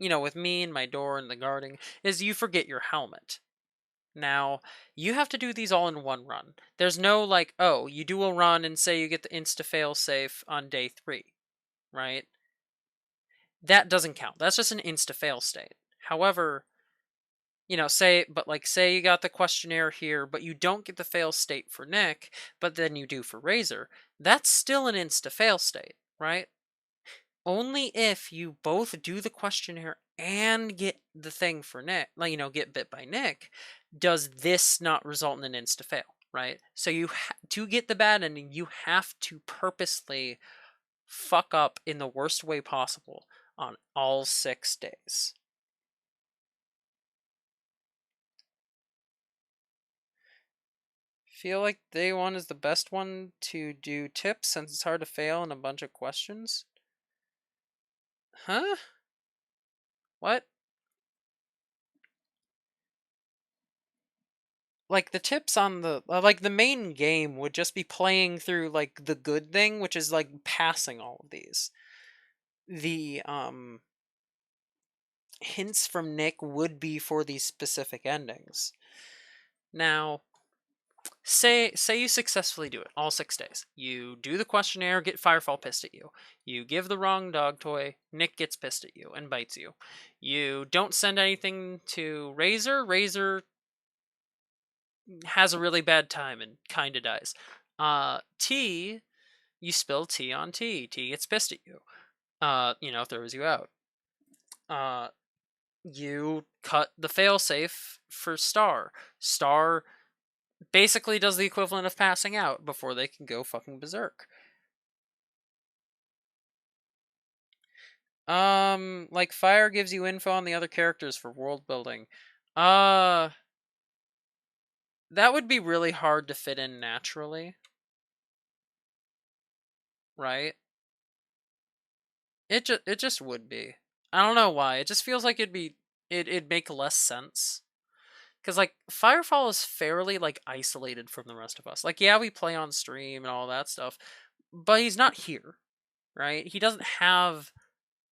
with me and my door and the guarding, is you forget your helmet. Now, you have to do these all in one run. There's no like, oh, you do a run and say you get the insta fail safe on day 3, right? That doesn't count. That's just an insta fail state. However, say you got the questionnaire here, but you don't get the fail state for Nick, but then you do for Razor. That's still an insta fail state, right? Only if you both do the questionnaire and get the thing for Nick, get bit by Nick, does this not result in an insta fail, right? So to get the bad ending, you have to purposely fuck up in the worst way possible on all 6 days. Feel like day 1 is the best one to do tips since it's hard to fail in a bunch of questions? Huh? What? like the tips on the like the main game would just be playing through like the good thing, which is like passing all of these. The hints from Nick would be for these specific endings. Now, say you successfully do it all 6 days. You do the questionnaire, get Firefall pissed at you. You give the wrong dog toy, Nick gets pissed at you and bites you. You don't send anything to Razor, Razor has a really bad time and kind of dies. T, you spill tea on T. T gets pissed at you. Throws you out. You cut the failsafe for Star. Star basically does the equivalent of passing out before they can go fucking berserk. Like Fire gives you info on the other characters for world building. That would be really hard to fit in naturally. Right? It just would be. I don't know why. It just feels like it'd make less sense. Cuz like Firefall is fairly like isolated from the rest of us. Like yeah, we play on stream and all that stuff, but he's not here, right? He doesn't have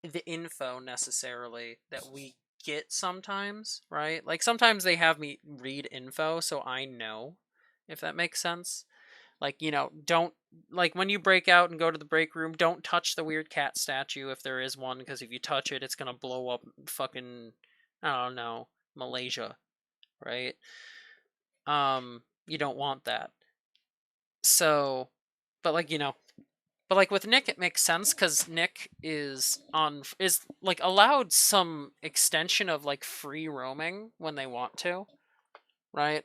the info necessarily that we get sometimes, right? Like sometimes they have me read info so I know, if that makes sense. Like, don't, like when you break out and go to the break room, don't touch the weird cat statue if there is one, because if you touch it, it's gonna blow up fucking, I don't know, Malaysia, right? You don't want that. So, but like, but like with Nick, it makes sense because Nick is like allowed some extension of like free roaming when they want to, right?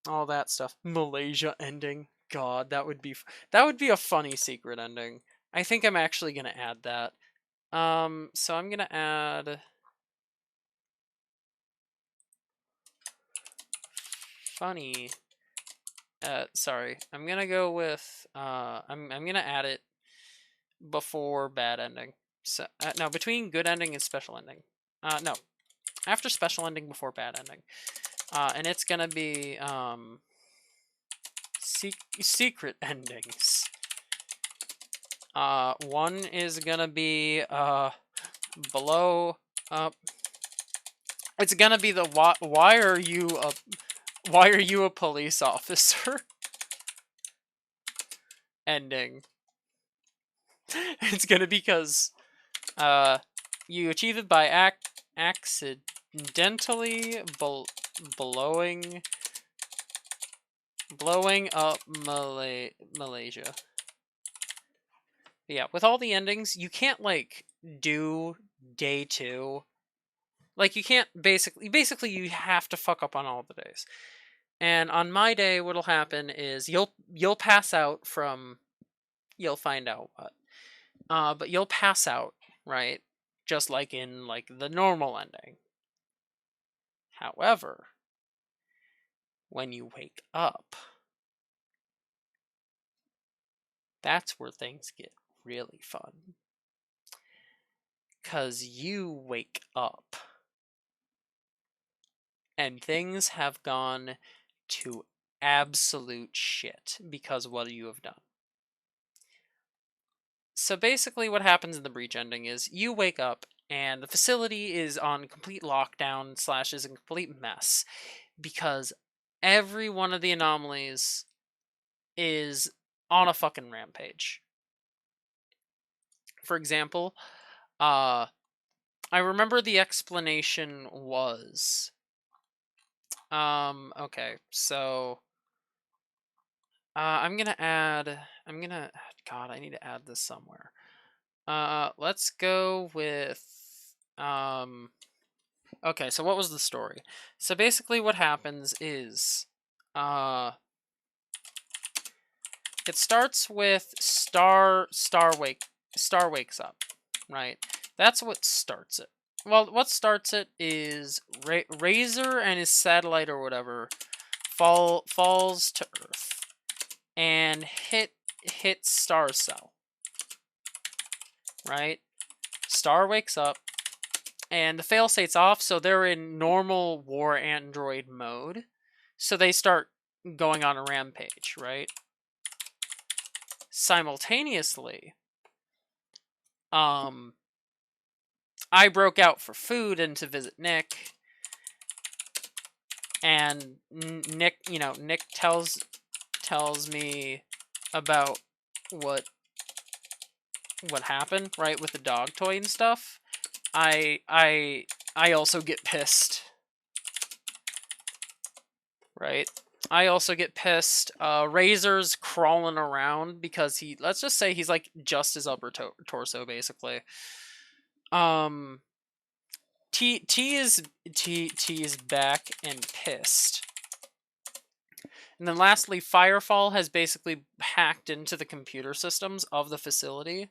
All that stuff. Malaysia ending. God, that would be a funny secret ending. I think I'm actually gonna add that. So I'm gonna add funny. Sorry, I'm gonna go with I'm gonna add it before bad ending. So no, between good ending and special ending. No, after special ending, before bad ending. And it's gonna be secret endings. One is gonna be below. It's gonna be the why are you a police officer ending. It's gonna be because you achieve it by accidentally blowing up Malaysia. Yeah, with all the endings, you can't like do day 2. Like you can't basically you have to fuck up on all the days. And on my day what'll happen is you'll pass out from, you'll find out what. But you'll pass out, right? Just like in like the normal ending. However, when you wake up, that's where things get really fun. 'Cause you wake up and things have gone to absolute shit because of what you have done. So basically what happens in the breach ending is you wake up and the facility is on complete lockdown / is a complete mess because every one of the anomalies is on a fucking rampage. For example, I remember the explanation was okay, so I'm gonna God, I need to add this somewhere. Let's go with okay, so what was the story? So basically what happens is it starts with Star wakes up, right? That's what starts it. Well, what starts it is Razor and his satellite or whatever falls to Earth and hits Star cell. Right? Star wakes up and the failsafe's off, so they're in normal war android mode. So they start going on a rampage, right? Simultaneously, I broke out for food and to visit Nick, and Nick, Nick tells me about what happened, right, with the dog toy and stuff. I also get pissed, right? I also get pissed. Razor's crawling around because let's just say he's like just his upper torso, basically. Um, T is back and pissed. And then lastly, Firefall has basically hacked into the computer systems of the facility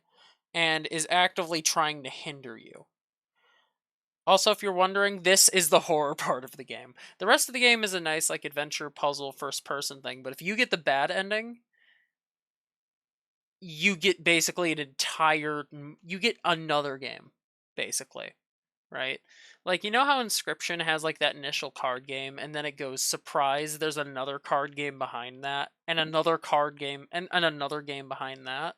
and is actively trying to hinder you. Also, if you're wondering, this is the horror part of the game. The rest of the game is a nice, like, adventure, puzzle, first-person thing, but if you get the bad ending, you get basically you get another game, basically, right? Like, you know how Inscription has, like, that initial card game, and then it goes, surprise, there's another card game behind that, and another card game, and another game behind that?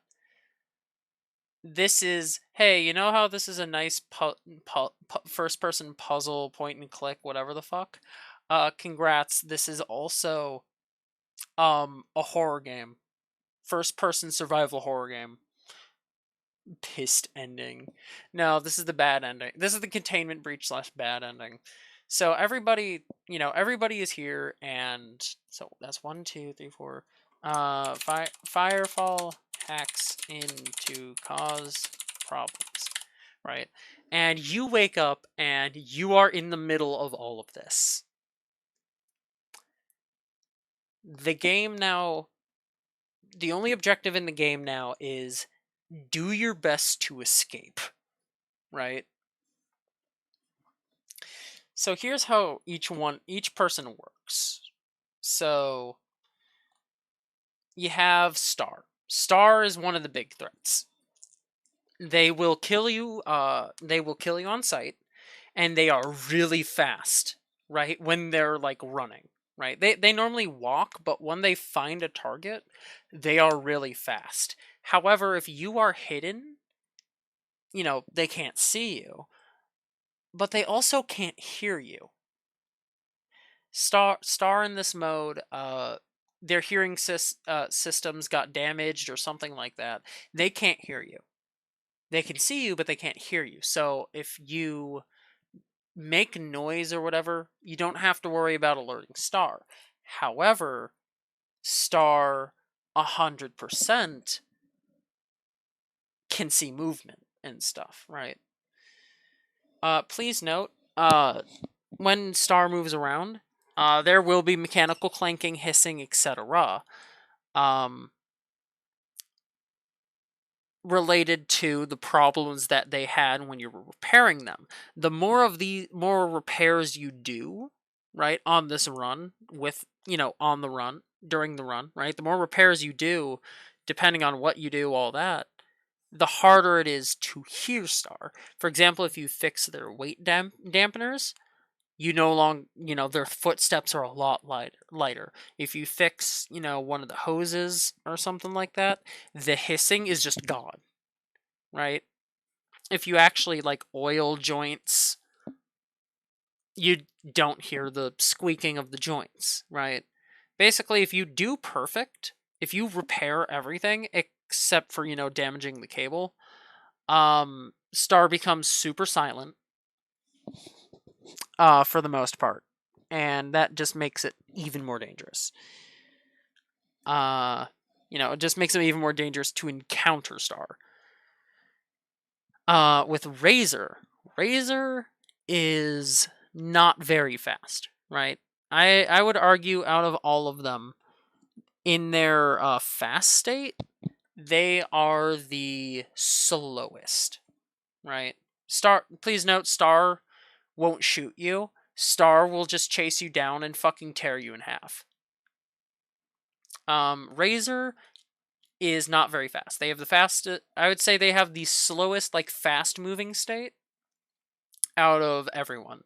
This is, hey, you know how this is a nice first person puzzle, point and click, whatever the fuck? Congrats, this is also a horror game. First person survival horror game. Pissed ending. No, this is the bad ending. This is the containment breach slash bad ending. So everybody, everybody is here, and so that's 1, 2, 3, 4. Firefall hacks in to cause problems, right? And you wake up and you are in the middle of all of this. The game now, the only objective in the game now is do your best to escape, right? So here's how each person works. So you have Star. Star is one of the big threats. They will kill you. They will kill you on sight, and they are really fast. Right when they're like running. Right. They normally walk, but when they find a target, they are really fast. However, if you are hidden, they can't see you, but they also can't hear you. Star in this mode, their hearing systems got damaged or something like that. They can't hear you. They can see you, but they can't hear you. So if you make noise or whatever, you don't have to worry about alerting Star. However, Star 100% can see movement and stuff, right? Please note, when Star moves around, there will be mechanical clanking, hissing, etc. Related to the problems that they had when you were repairing them. The more repairs you do, right, on this run with, on the run, during the run, right? The more repairs you do, depending on what you do, all that, the harder it is to hear Star. For example, if you fix their weight dampeners, you no longer, their footsteps are a lot lighter. If you fix, one of the hoses or something like that, the hissing is just gone, right? If you actually like oil joints, you don't hear the squeaking of the joints, right? Basically, if you do perfect, if you repair everything except for, damaging the cable, Star becomes super silent for the most part, and that just makes it even more dangerous. It just makes it even more dangerous to encounter Star. With Razor is not very fast, right? I would argue out of all of them, in their fast state, they are the slowest, right? Please note, Star won't shoot you. Star will just chase you down and fucking tear you in half. Razor is not very fast. They have the fastest, I would say they have the slowest, like, fast moving state out of everyone.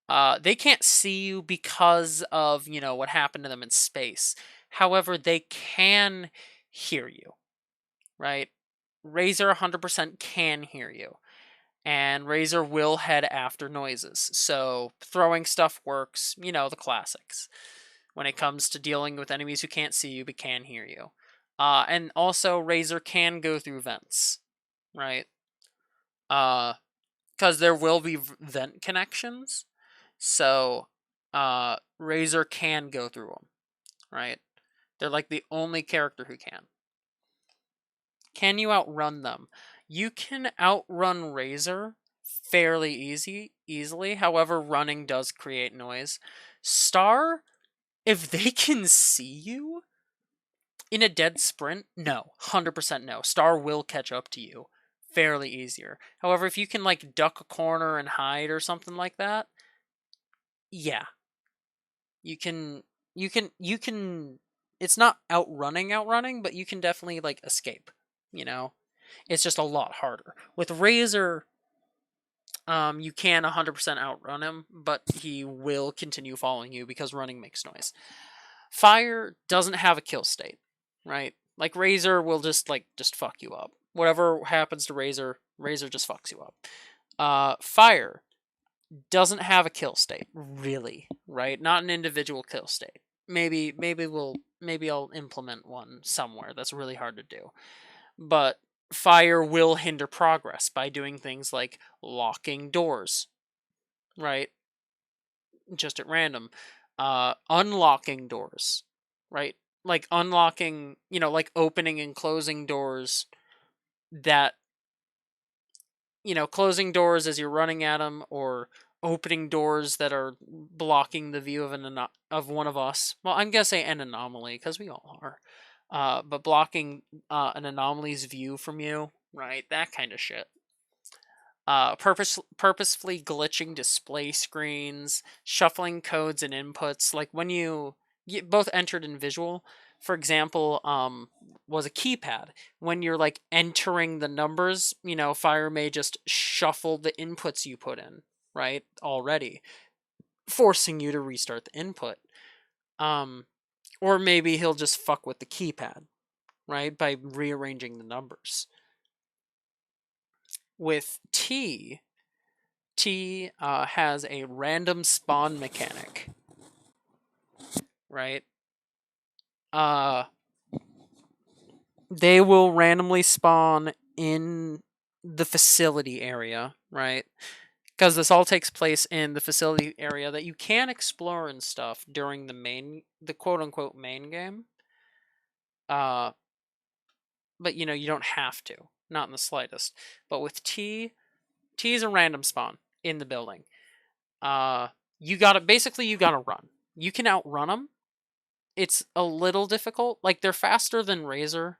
They can't see you because of, what happened to them in space. However, they can hear you, right? Razor 100% can hear you, and Razor will head after noises. So throwing stuff works, the classics. When it comes to dealing with enemies who can't see you but can hear you. And also, Razor can go through vents, right? Because there will be vent connections. So, Razor can go through them, right? They're like the only character who can. Can you outrun them? You can outrun Razor fairly easily. However, running does create noise. Star, if they can see you in a dead sprint, no, 100% no. Star will catch up to you fairly easier. However, if you can like duck a corner and hide or something like that, yeah, you can you can it's not outrunning, but you can definitely like escape, you know. It's just a lot harder. With Razor, you can 100% outrun him, but he will continue following you because running makes noise. Fire doesn't have a kill state, right? Like Razor will just fuck you up. Whatever happens to Razor, Razor just fucks you up. Fire doesn't have a kill state, really, right? Not an individual kill state. Maybe I'll implement one somewhere. That's really hard to do. But fire will hinder progress by doing things like locking doors, right? Just at random. Unlocking doors, right? Like unlocking, like opening and closing doors that, closing doors as you're running at them, or opening doors that are blocking the view of one of us. Well, I'm gonna say an anomaly because we all are. But blocking an anomaly's view from you, right? That kind of shit. Purposefully glitching display screens, shuffling codes and inputs. Like when you both entered in visual, for example, was a keypad. When you're like entering the numbers, Fire may just shuffle the inputs you put in, right? Already, forcing you to restart the input. Or maybe he'll just fuck with the keypad, right? By rearranging the numbers. With T has a random spawn mechanic, right? They will randomly spawn in the facility area, right? Because this all takes place in the facility area that you can explore and stuff during the quote unquote main game. But you don't have to, not in the slightest. But with T is a random spawn in the building. You gotta run. You can outrun them. It's a little difficult. Like they're faster than Razor,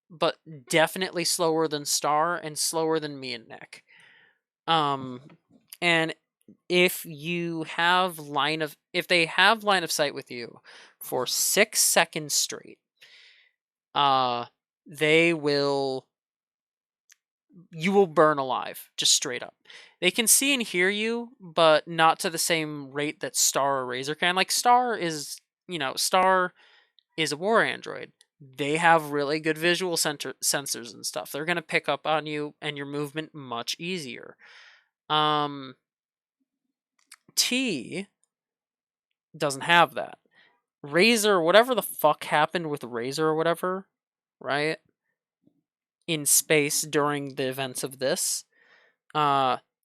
but definitely slower than Star and slower than me and Nick. And if they have line of sight with you for 6 seconds straight, they will you will burn alive, just straight up. They can see and hear you, but not to the same rate that Star or Razor can. Like Star is a war android. They have really good visual sensors and stuff. They're gonna pick up on you and your movement much easier. T doesn't have that. Razor, whatever the fuck happened with Razor or whatever, right? In space during the events of this,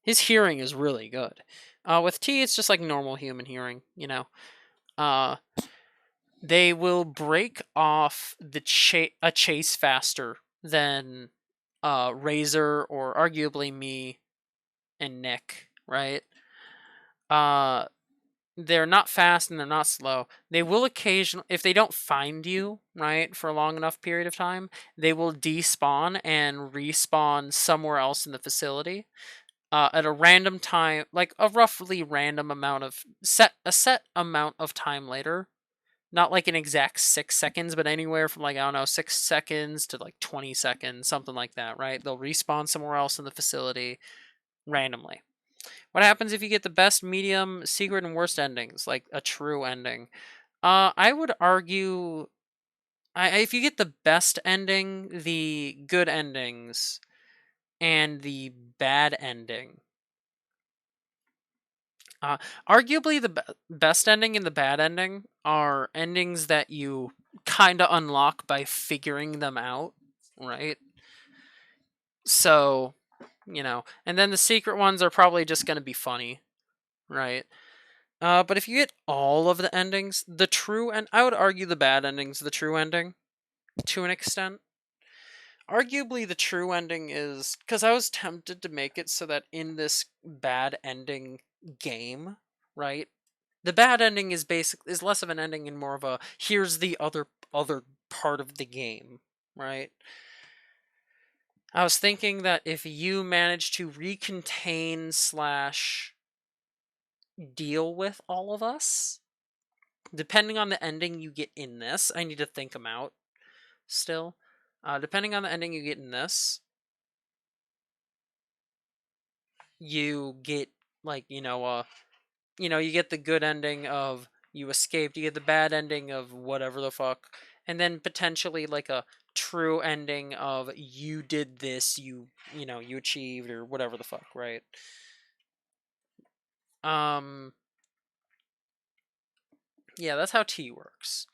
his hearing is really good. With T, it's just like normal human hearing, They will break off a chase faster than Razor or arguably me and Nick, right? They're not fast and they're not slow. They will occasionally, if they don't find you, right, for a long enough period of time, they will despawn and respawn somewhere else in the facility at a random time, like a roughly random amount of set amount of time later. Not like an exact 6 seconds, but anywhere from like, I don't know, 6 seconds to like 20 seconds, something like that, right? They'll respawn somewhere else in the facility randomly. What happens if you get the best, medium, secret, and worst endings, like a true ending? I would argue, if you get the best ending, the good endings, and the bad ending. Uh, Arguably, the best ending and the bad ending are endings that you kind of unlock by figuring them out, right? So, and then the secret ones are probably just going to be funny, right? But if you get all of the endings, the true and I would argue the bad ending's the true ending to an extent. Arguably, the true ending is because I was tempted to make it so that in this bad ending game, right? The bad ending is less of an ending and more of a here's the other part of the game, right? I was thinking that if you manage to recontain slash deal with all of us, depending on the ending you get in this, I need to think them out still. Depending on the ending you get in this, you get like you get the good ending of you escaped. You get the bad ending of whatever the fuck, and then potentially like a true ending of you did this, you achieved or whatever the fuck, right? Um, yeah, that's how T works.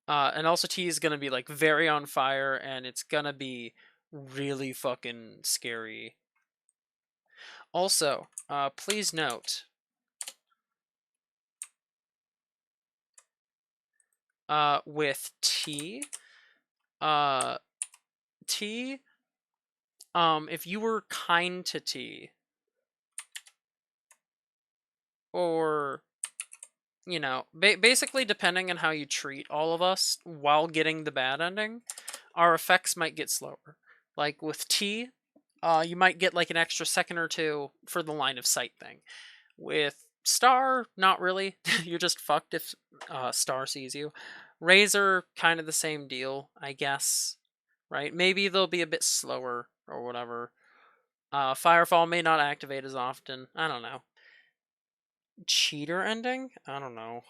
And also T is gonna be like very on fire, and it's gonna be really fucking scary. Also, please note, with T, uh, T, if you were kind to T, or basically depending on how you treat all of us while getting the bad ending, our effects might get slower. Like with T, you might get like an extra second or two for the line of sight thing. With Star, not really. You're just fucked if Star sees you. Razor, kind of the same deal, I guess. Right? Maybe they'll be a bit slower or whatever. Firefall may not activate as often. I don't know. Cheater ending? I don't know.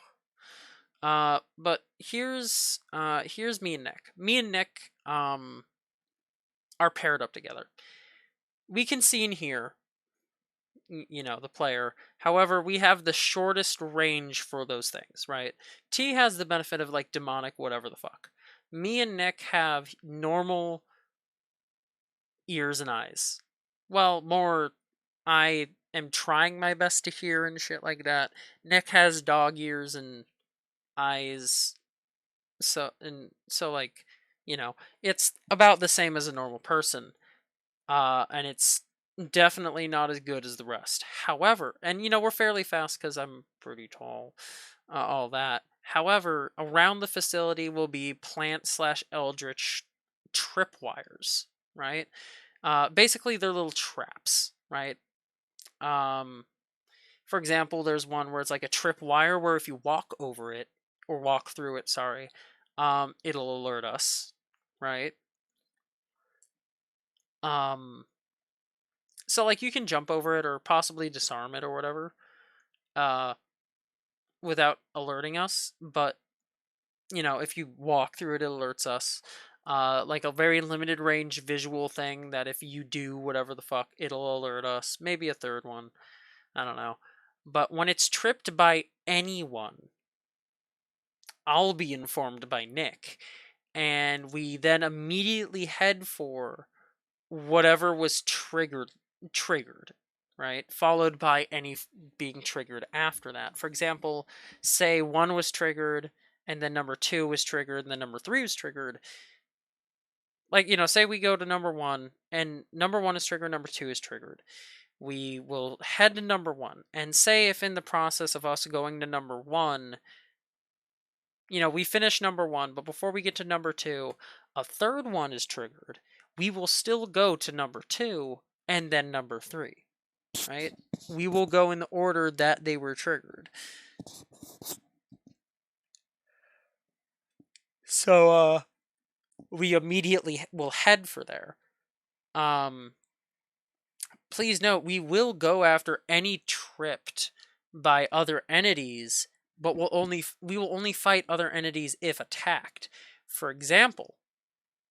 But here's me and Nick. Me and Nick are paired up together. We can see and hear, the player. However, we have the shortest range for those things, right? T has the benefit of like demonic whatever the fuck. Me and Nick have normal ears and eyes. Well, more I am trying my best to hear and shit like that. Nick has dog ears and eyes, so like, it's about the same as a normal person. And it's definitely not as good as the rest. However, and we're fairly fast because I'm pretty tall, all that. However, around the facility will be plant slash eldritch tripwires, right? Basically, they're little traps, right? Um, for example, there's one where it's like a tripwire where if you walk over it or walk through it, sorry, it'll alert us, right? Um, so like you can jump over it or possibly disarm it or whatever, uh, without alerting us. But if you walk through it, it alerts us. Like a very limited range visual thing that if you do whatever the fuck, it'll alert us. Maybe a third one. I don't know. But when it's tripped by anyone, I'll be informed by Nick. And we then immediately head for whatever was triggered, right? Followed by any being triggered after that. For example, say one was triggered and then number two was triggered and then number three was triggered. Like, say we go to number one and number one is triggered, number two is triggered. We will head to number one and say if in the process of us going to number one, we finish number one, but before we get to number two, a third one is triggered. We will still go to number two and then number three, right? We will go in the order that they were triggered. So, we immediately will head for there. Um, please note, we will go after any tripped by other entities, but we will only fight other entities if attacked. For example,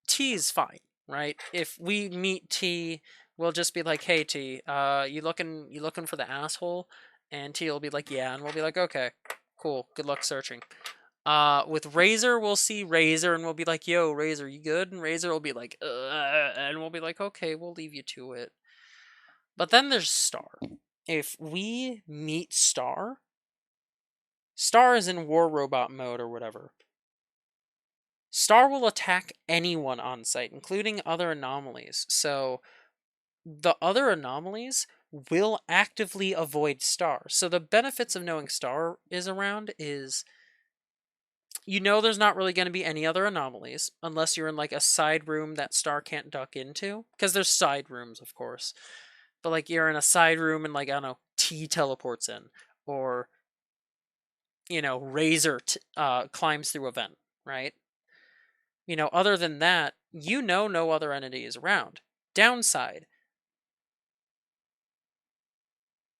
T is fine, right? If we meet T, we'll just be like, "Hey T, you looking for the asshole?" And T will be like, "Yeah," and we'll be like, "Okay, cool. Good luck searching." With Razor, we'll see Razor and we'll be like, "Yo, Razor, you good?" And Razor will be like, and we'll be like, "Okay, we'll leave you to it." But then there's Star. If we meet Star, Star is in War Robot mode or whatever. Star will attack anyone on site, including other anomalies. So the other anomalies will actively avoid Star. So the benefits of knowing Star is around is there's not really going to be any other anomalies unless you're in like a side room that Star can't duck into, because there's side rooms, of course. But like you're in a side room and like I don't know, T teleports in, or Razor climbs through a vent, right? Other than that, no other entity is around. Downside,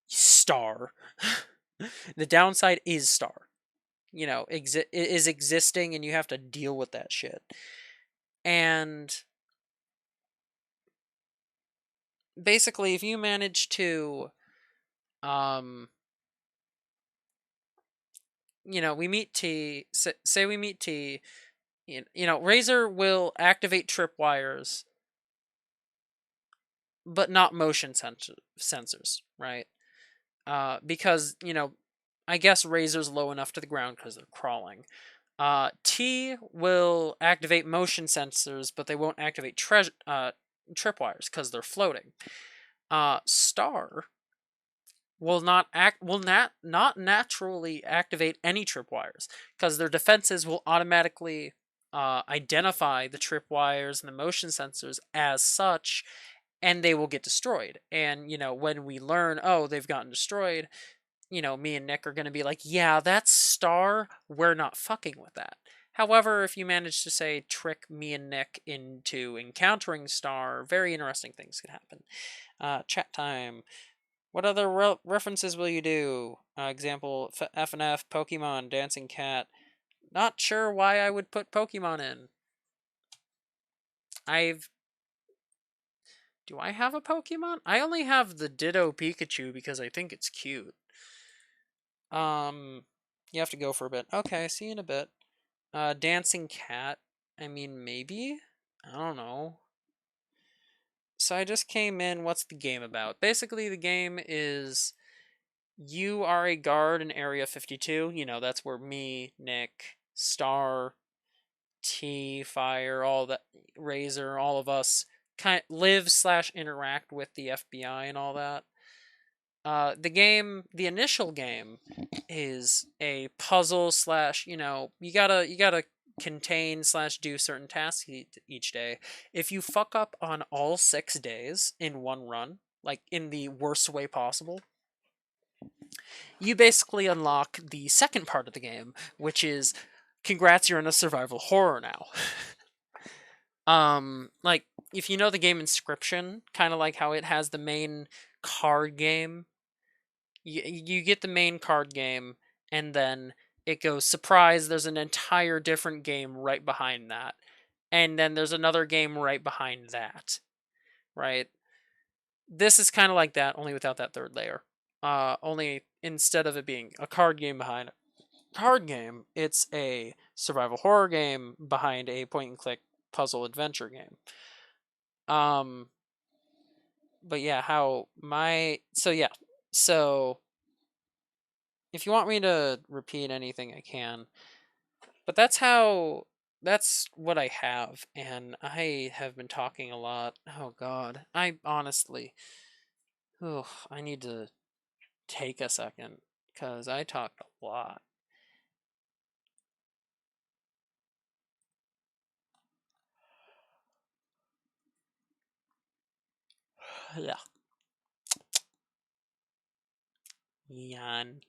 Star. The downside is Star. Is existing, and you have to deal with that shit. And basically, if you manage to, we meet T. Say we meet T. Razor will activate tripwires, but not motion sensors, right? Because I guess Razor's low enough to the ground because they're crawling. T will activate motion sensors, but they won't activate tripwires because they're floating. Star will not naturally activate any tripwires because their defenses will automatically identify the tripwires and the motion sensors as such, and they will get destroyed. And when we learn, oh, they've gotten destroyed, me and Nick are going to be like, yeah, that's Star. We're not fucking with that. However, if you manage to, say, trick me and Nick into encountering Star, very interesting things can happen. Chat time. What other references will you do? Example, FNF, Pokemon, Dancing Cat. Not sure why I would put Pokemon in. Do I have a Pokemon? I only have the Ditto Pikachu because I think it's cute. You have to go for a bit. Okay, see you in a bit. Dancing Cat. I mean, maybe? I don't know. So I just came in. What's the game about? Basically, the game is you are a guard in Area 52. That's where me, Nick, Star, T, Fire, all that, Razor, all of us kind of live/interact with the FBI and all that. The initial game is a puzzle slash, you gotta contain/do certain tasks each day. If you fuck up on all 6 days in one run, like in the worst way possible, you basically unlock the second part of the game, which is congrats, you're in a survival horror now. Like if you know the game Inscription, kind of like how it has the main card game, you get the main card game, and then it goes surprise, there's an entire different game right behind that, and then there's another game right behind that, right? This is kind of like that, only without that third layer. Only instead of it being a card game behind a card game, it's a survival horror game behind a point and click puzzle adventure game. But yeah, so if you want me to repeat anything, I can. But that's what I have, and I have been talking a lot. Oh god. I honestly, I need to take a second cuz I talked a lot. Yeah. Yan.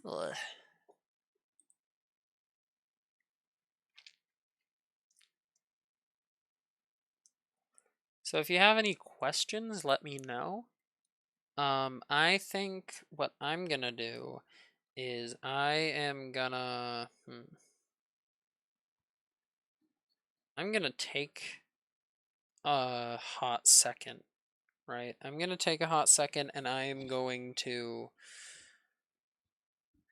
Ugh. So if you have any questions, let me know. I think what I'm gonna do is I'm gonna take a hot second, right? I'm gonna take a hot second and I'm going to,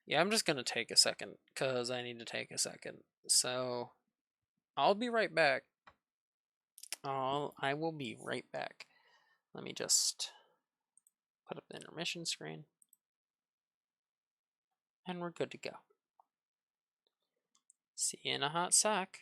yeah, I'm just gonna take a second because I need to take a second. So I'll be right back. I will be right back. Let me just put up the intermission screen and we're good to go. See you in a hot sec.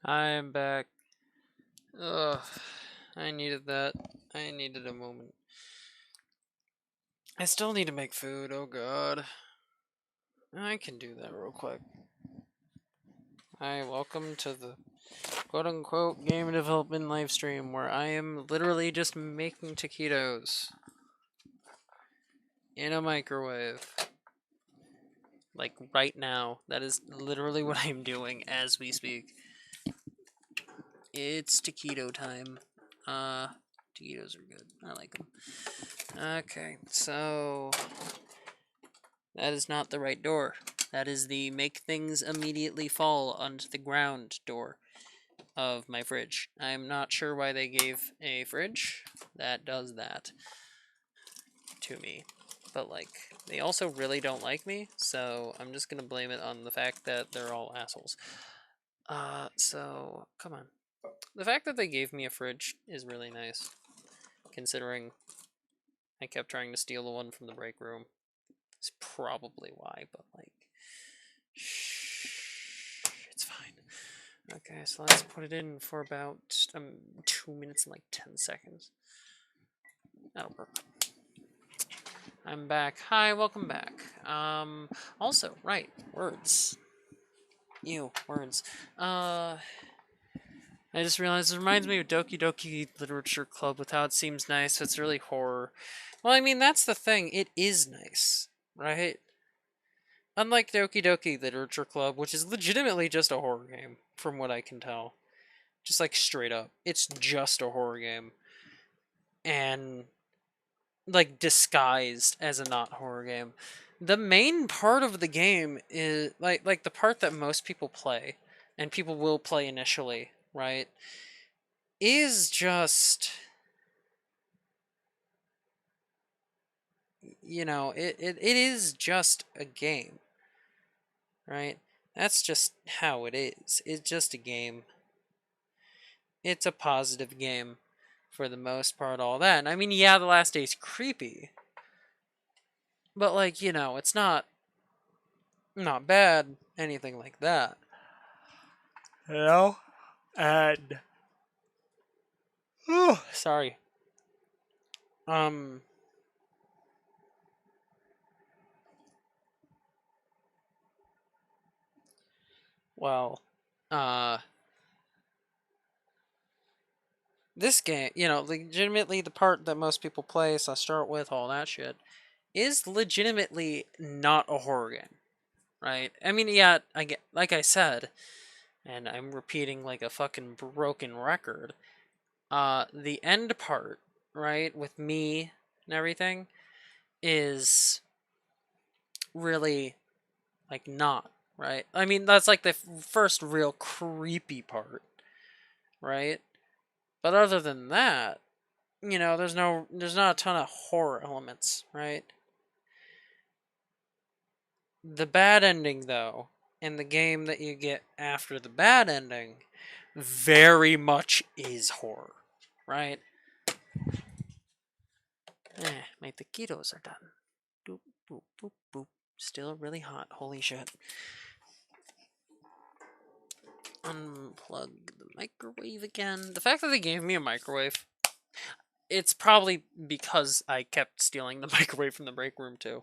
I'm back. Ugh, I needed that. I needed a moment. I still need to make food. Oh god. I can do that real quick. Hi, welcome to the quote unquote game development live stream where I am literally just making taquitos in a microwave. Like right now. That is literally what I'm doing as we speak. It's taquito time. Taquitos are good. I like them. Okay, so that is not the right door. That is the make things immediately fall onto the ground door of my fridge. I'm not sure why they gave a fridge that does that to me. But, like, they also really don't like me, so I'm just gonna blame it on the fact that they're all assholes. So, come on. The fact that they gave me a fridge is really nice, considering I kept trying to steal the one from the break room. It's probably why, but, like, shh, it's fine. Okay, so let's put it in for about 2 minutes and like 10 seconds. That'll work. I'm back. Hi, welcome back. Also, right, words. Words. I just realized it reminds me of Doki Doki Literature Club with how it seems nice, it's really horror. Well, I mean, that's the thing. It is nice, right? Unlike Doki Doki Literature Club, which is legitimately just a horror game, from what I can tell. Just like straight up. It's just a horror game. And like disguised as a not horror game. The main part of the game is like the part that most people play and people will play initially, right? Is just it is just a game, right? That's just how it is. It's just a game. It's a positive game for the most part, all that. And I mean, yeah, the last day's creepy. But like, it's not bad, anything like that. And sorry. Um well, uh this game, legitimately the part that most people play, so I start with all that shit, is legitimately not a horror game, right? I mean, yeah, I get, like I said, and I'm repeating like a fucking broken record. The end part, right, with me and everything is really like not, right? I mean, that's like the first real creepy part, right? But other than that, there's not a ton of horror elements, right? The bad ending though, and the game that you get after the bad ending very much is horror, right? My taquitos are done. Boop, boop, boop, boop. Still really hot. Holy shit. Unplug the microwave again. The fact that they gave me a microwave, it's probably because I kept stealing the microwave from the break room too.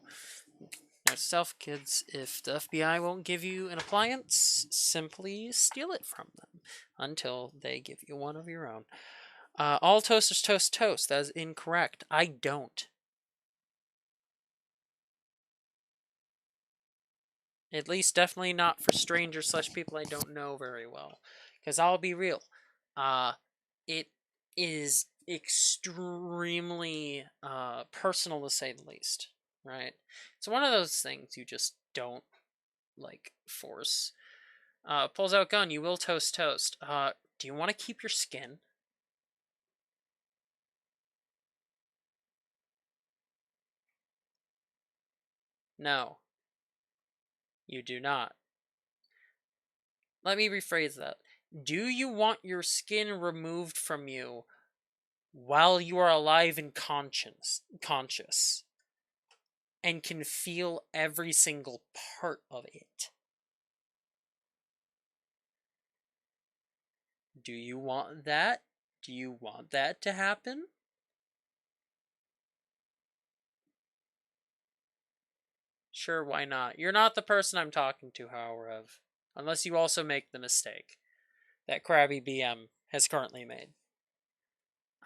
Note self, kids, if the FBI won't give you an appliance, simply steal it from them until they give you one of your own. All toasters toast toast. That is incorrect. I don't. At least, definitely not for strangers / people I don't know very well. Because I'll be real, it is extremely personal to say the least. Right? It's one of those things you just don't like force. Pulls out gun. You will toast toast. Do you want to keep your skin? No, you do not. Let me rephrase that. Do you want your skin removed from you while you are alive and conscious and can feel every single part of it? Do you want that? Do you want that to happen? Sure, why not? You're not the person I'm talking to, however, unless you also make the mistake that Krabby BM has currently made.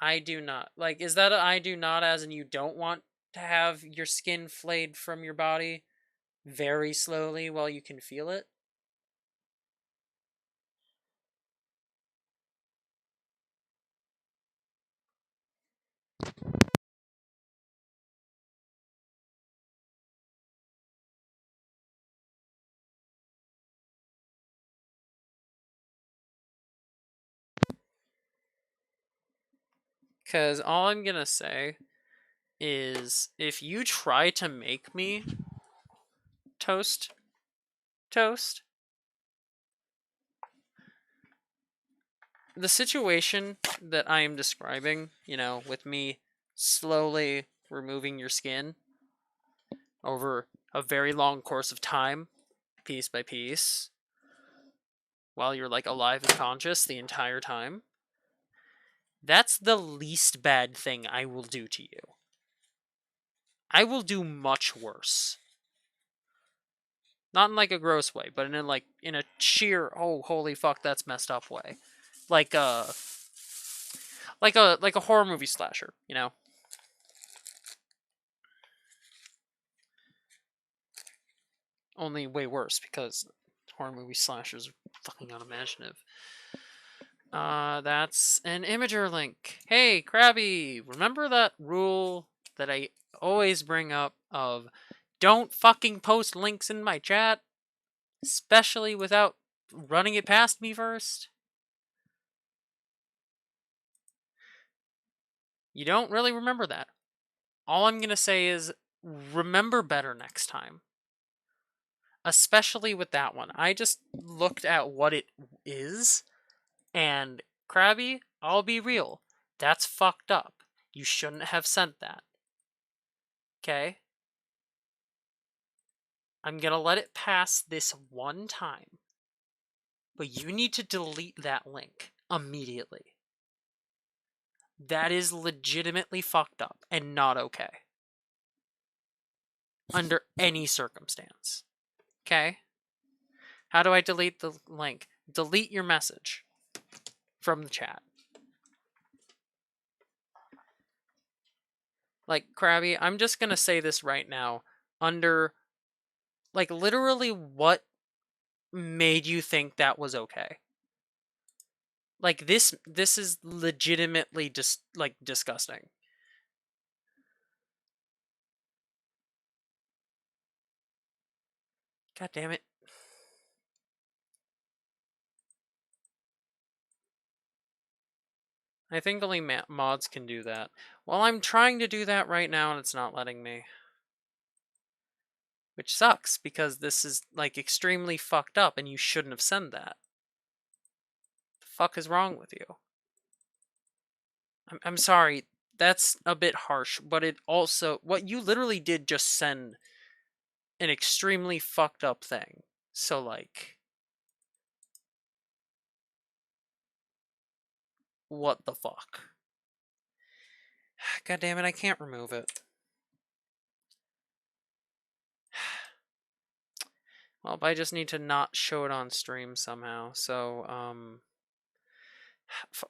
I do not. Like, is that a I do not as in you don't want to have your skin flayed from your body very slowly while you can feel it? Because all I'm gonna say is if you try to make me toast, toast, the situation that I am describing, with me slowly removing your skin over a very long course of time, piece by piece, while you're like alive and conscious the entire time, that's the least bad thing I will do to you. I will do much worse. Not in like a gross way, but in a sheer oh holy fuck that's messed up way. Like a horror movie slasher, Only way worse because horror movie slashers are fucking unimaginative. That's an Imager link. Hey, Krabby, remember that rule that I always bring up of don't fucking post links in my chat, especially without running it past me first? You don't really remember that. All I'm going to say is remember better next time. Especially with that one. I just looked at what it is, and Krabby, I'll be real. That's fucked up. You shouldn't have sent that. Okay? I'm going to let it pass this one time. But you need to delete that link immediately. That is legitimately fucked up and not okay. Under any circumstance. Okay? How do I delete the link? Delete your message from the chat. Like, Krabby, I'm just gonna say this right now. Under, like, literally what made you think that was okay? Like, this is legitimately just, like, disgusting. God damn it. I think only mods can do that. Well, I'm trying to do that right now and it's not letting me. Which sucks, because this is, like, extremely fucked up and you shouldn't have sent that. The fuck is wrong with you? I'm sorry, that's a bit harsh, but it also, what you literally did just send an extremely fucked up thing. So, like, what the fuck? God damn it, I can't remove it. Well, I just need to not show it on stream somehow. So,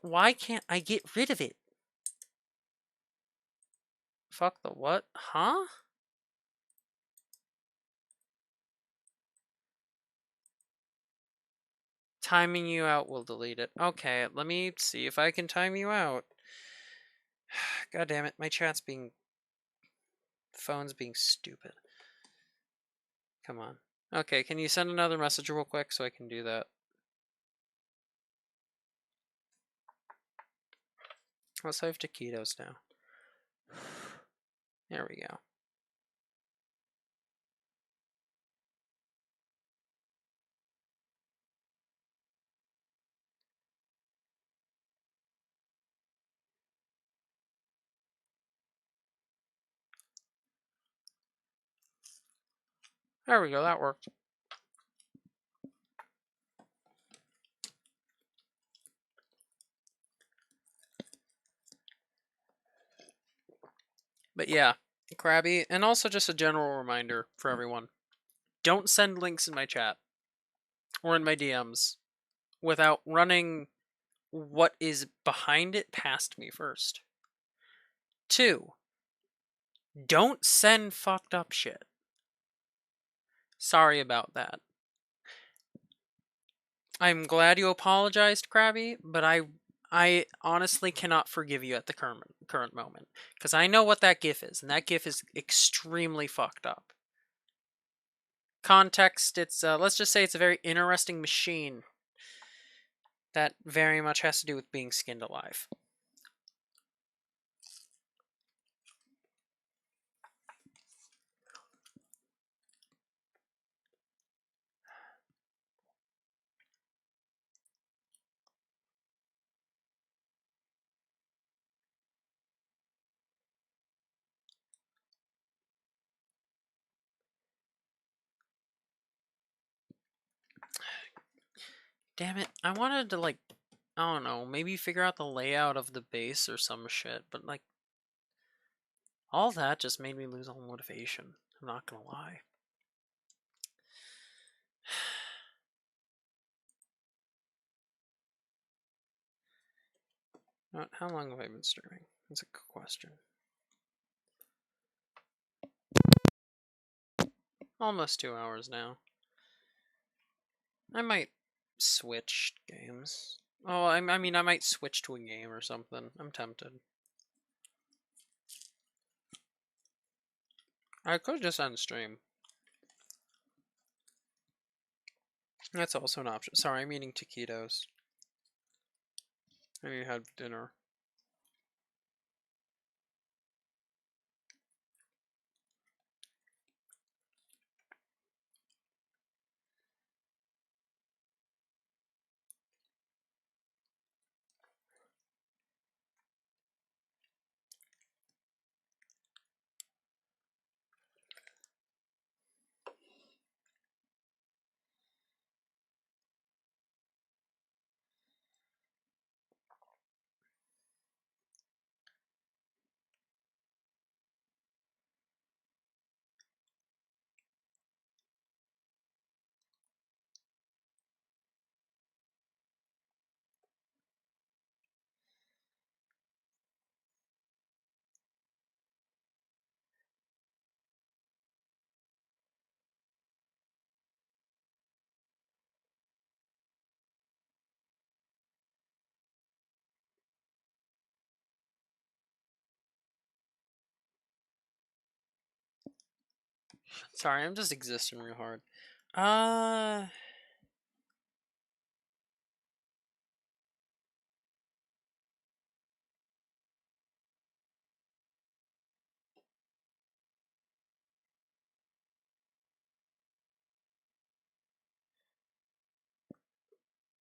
why can't I get rid of it? Fuck the what? Huh? Timing you out will delete it. Okay, let me see if I can time you out. God damn it, my chat's being... phone's being stupid. Come on. Okay, can you send another message real quick so I can do that? Let's have taquitos now. There we go. There we go, that worked. But yeah, Krabby, and also just a general reminder for everyone: don't send links in my chat or in my DMs without running what is behind it past me first. 2, don't send fucked up shit. Sorry about that. I'm glad you apologized, Krabby, but I honestly cannot forgive you at the current moment because I know what that gif is, and that gif is extremely fucked up. Context: it's let's just say it's a very interesting machine that very much has to do with being skinned alive. Damn it! I wanted to like, I don't know, maybe figure out the layout of the base or some shit, but like, all that just made me lose all motivation. I'm not gonna lie. How long have I been streaming? That's a good question. Almost 2 hours now. I might switch games. Oh, I mean, I might switch to a game or something. I'm tempted. I could just end stream. That's also an option. Sorry, I'm eating taquitos. I need to have dinner. Sorry, I'm just existing real hard. Yeah,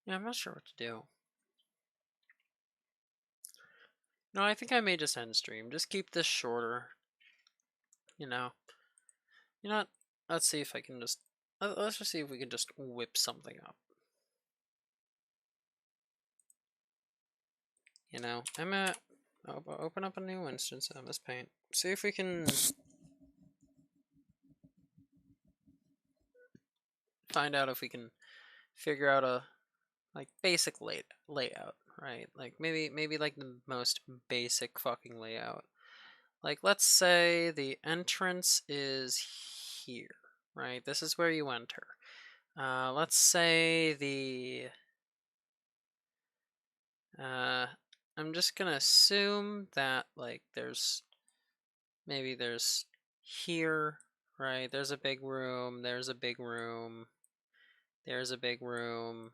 I'm not sure what to do. No, I think I may just end stream. Just keep this shorter. You know. You know what? Let's see if I can just. Let's just see if we can just whip something up. You know, I'm gonna open up a new instance of MS Paint. See if we can find out if we can figure out a like basic layout, right? Like maybe like the most basic fucking layout. Like let's say the entrance is here, right? This is where you enter. Let's say the I'm just gonna assume that like there's here, right? There's a big room, there's a big room, there's a big room.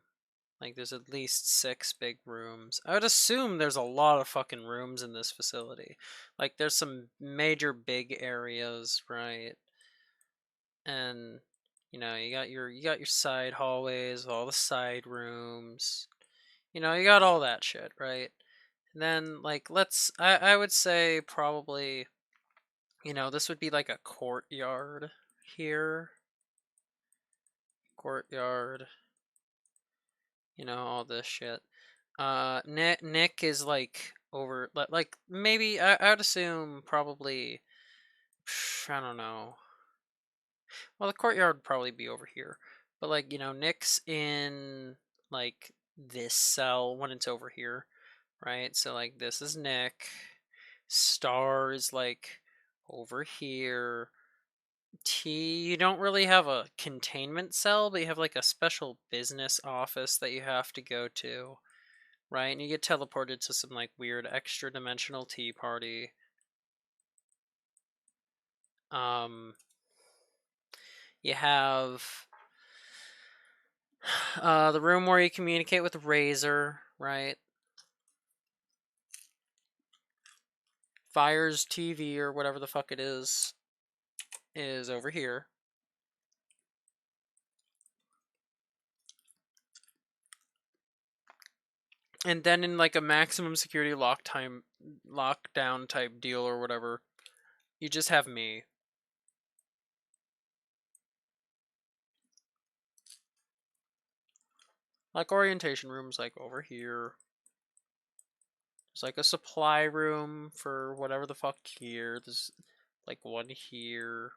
Like there's at least 6 big rooms. I would assume there's a lot of fucking rooms in this facility. Like there's some major big areas, right? And you got your side hallways, all the side rooms. You got all that shit, right? And then like I would say probably this would be like a courtyard here. Courtyard, all this shit. Nick is like over, like maybe I would assume probably I don't know. Well, the courtyard would probably be over here. But like, Nick's in like this cell when it's over here, right? So like this is Nick. Star is like over here. T, you don't really have a containment cell, but you have like a special business office that you have to go to, right? And you get teleported to some like weird extra dimensional tea party. Um, you have the room where you communicate with Razor, right? Fire's TV or whatever the fuck it is over here. And then in like a maximum security lockdown type deal or whatever, you just have me. Like orientation rooms like over here. There's like a supply room for whatever the fuck here. There's like one here.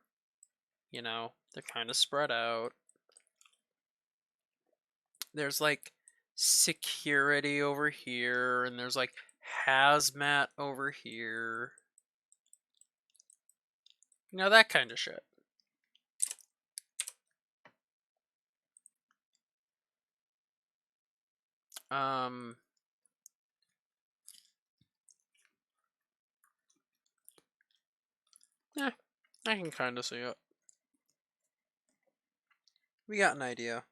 They're kind of spread out. There's like security over here, and there's like hazmat over here. That kind of shit. Um, yeah, I can kind of see it. We got an idea.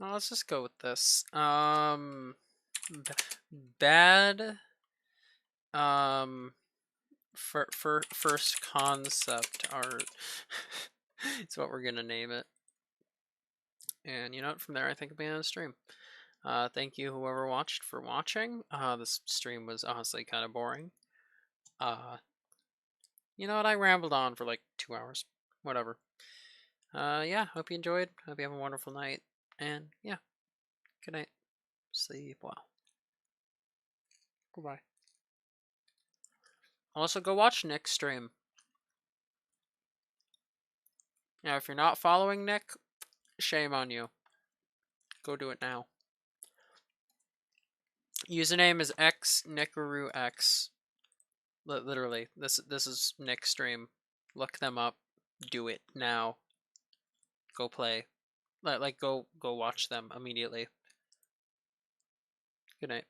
Well, let's just go with this. Bad. For first concept art. It's what we're gonna name it. And from there, I think it'll be on a stream. Thank you, whoever watched, for watching. This stream was honestly kind of boring. You know what? I rambled on for like 2 hours. Whatever. Yeah, hope you enjoyed. Hope you have a wonderful night. And yeah, good night. Sleep well. Goodbye. Also, go watch Nick's stream. Now, if you're not following Nick, shame on you. Go do it now. Username is xnickaruX. Literally, this is Nick's stream. Look them up. Do it now. Go play. Like go watch them immediately. Good night.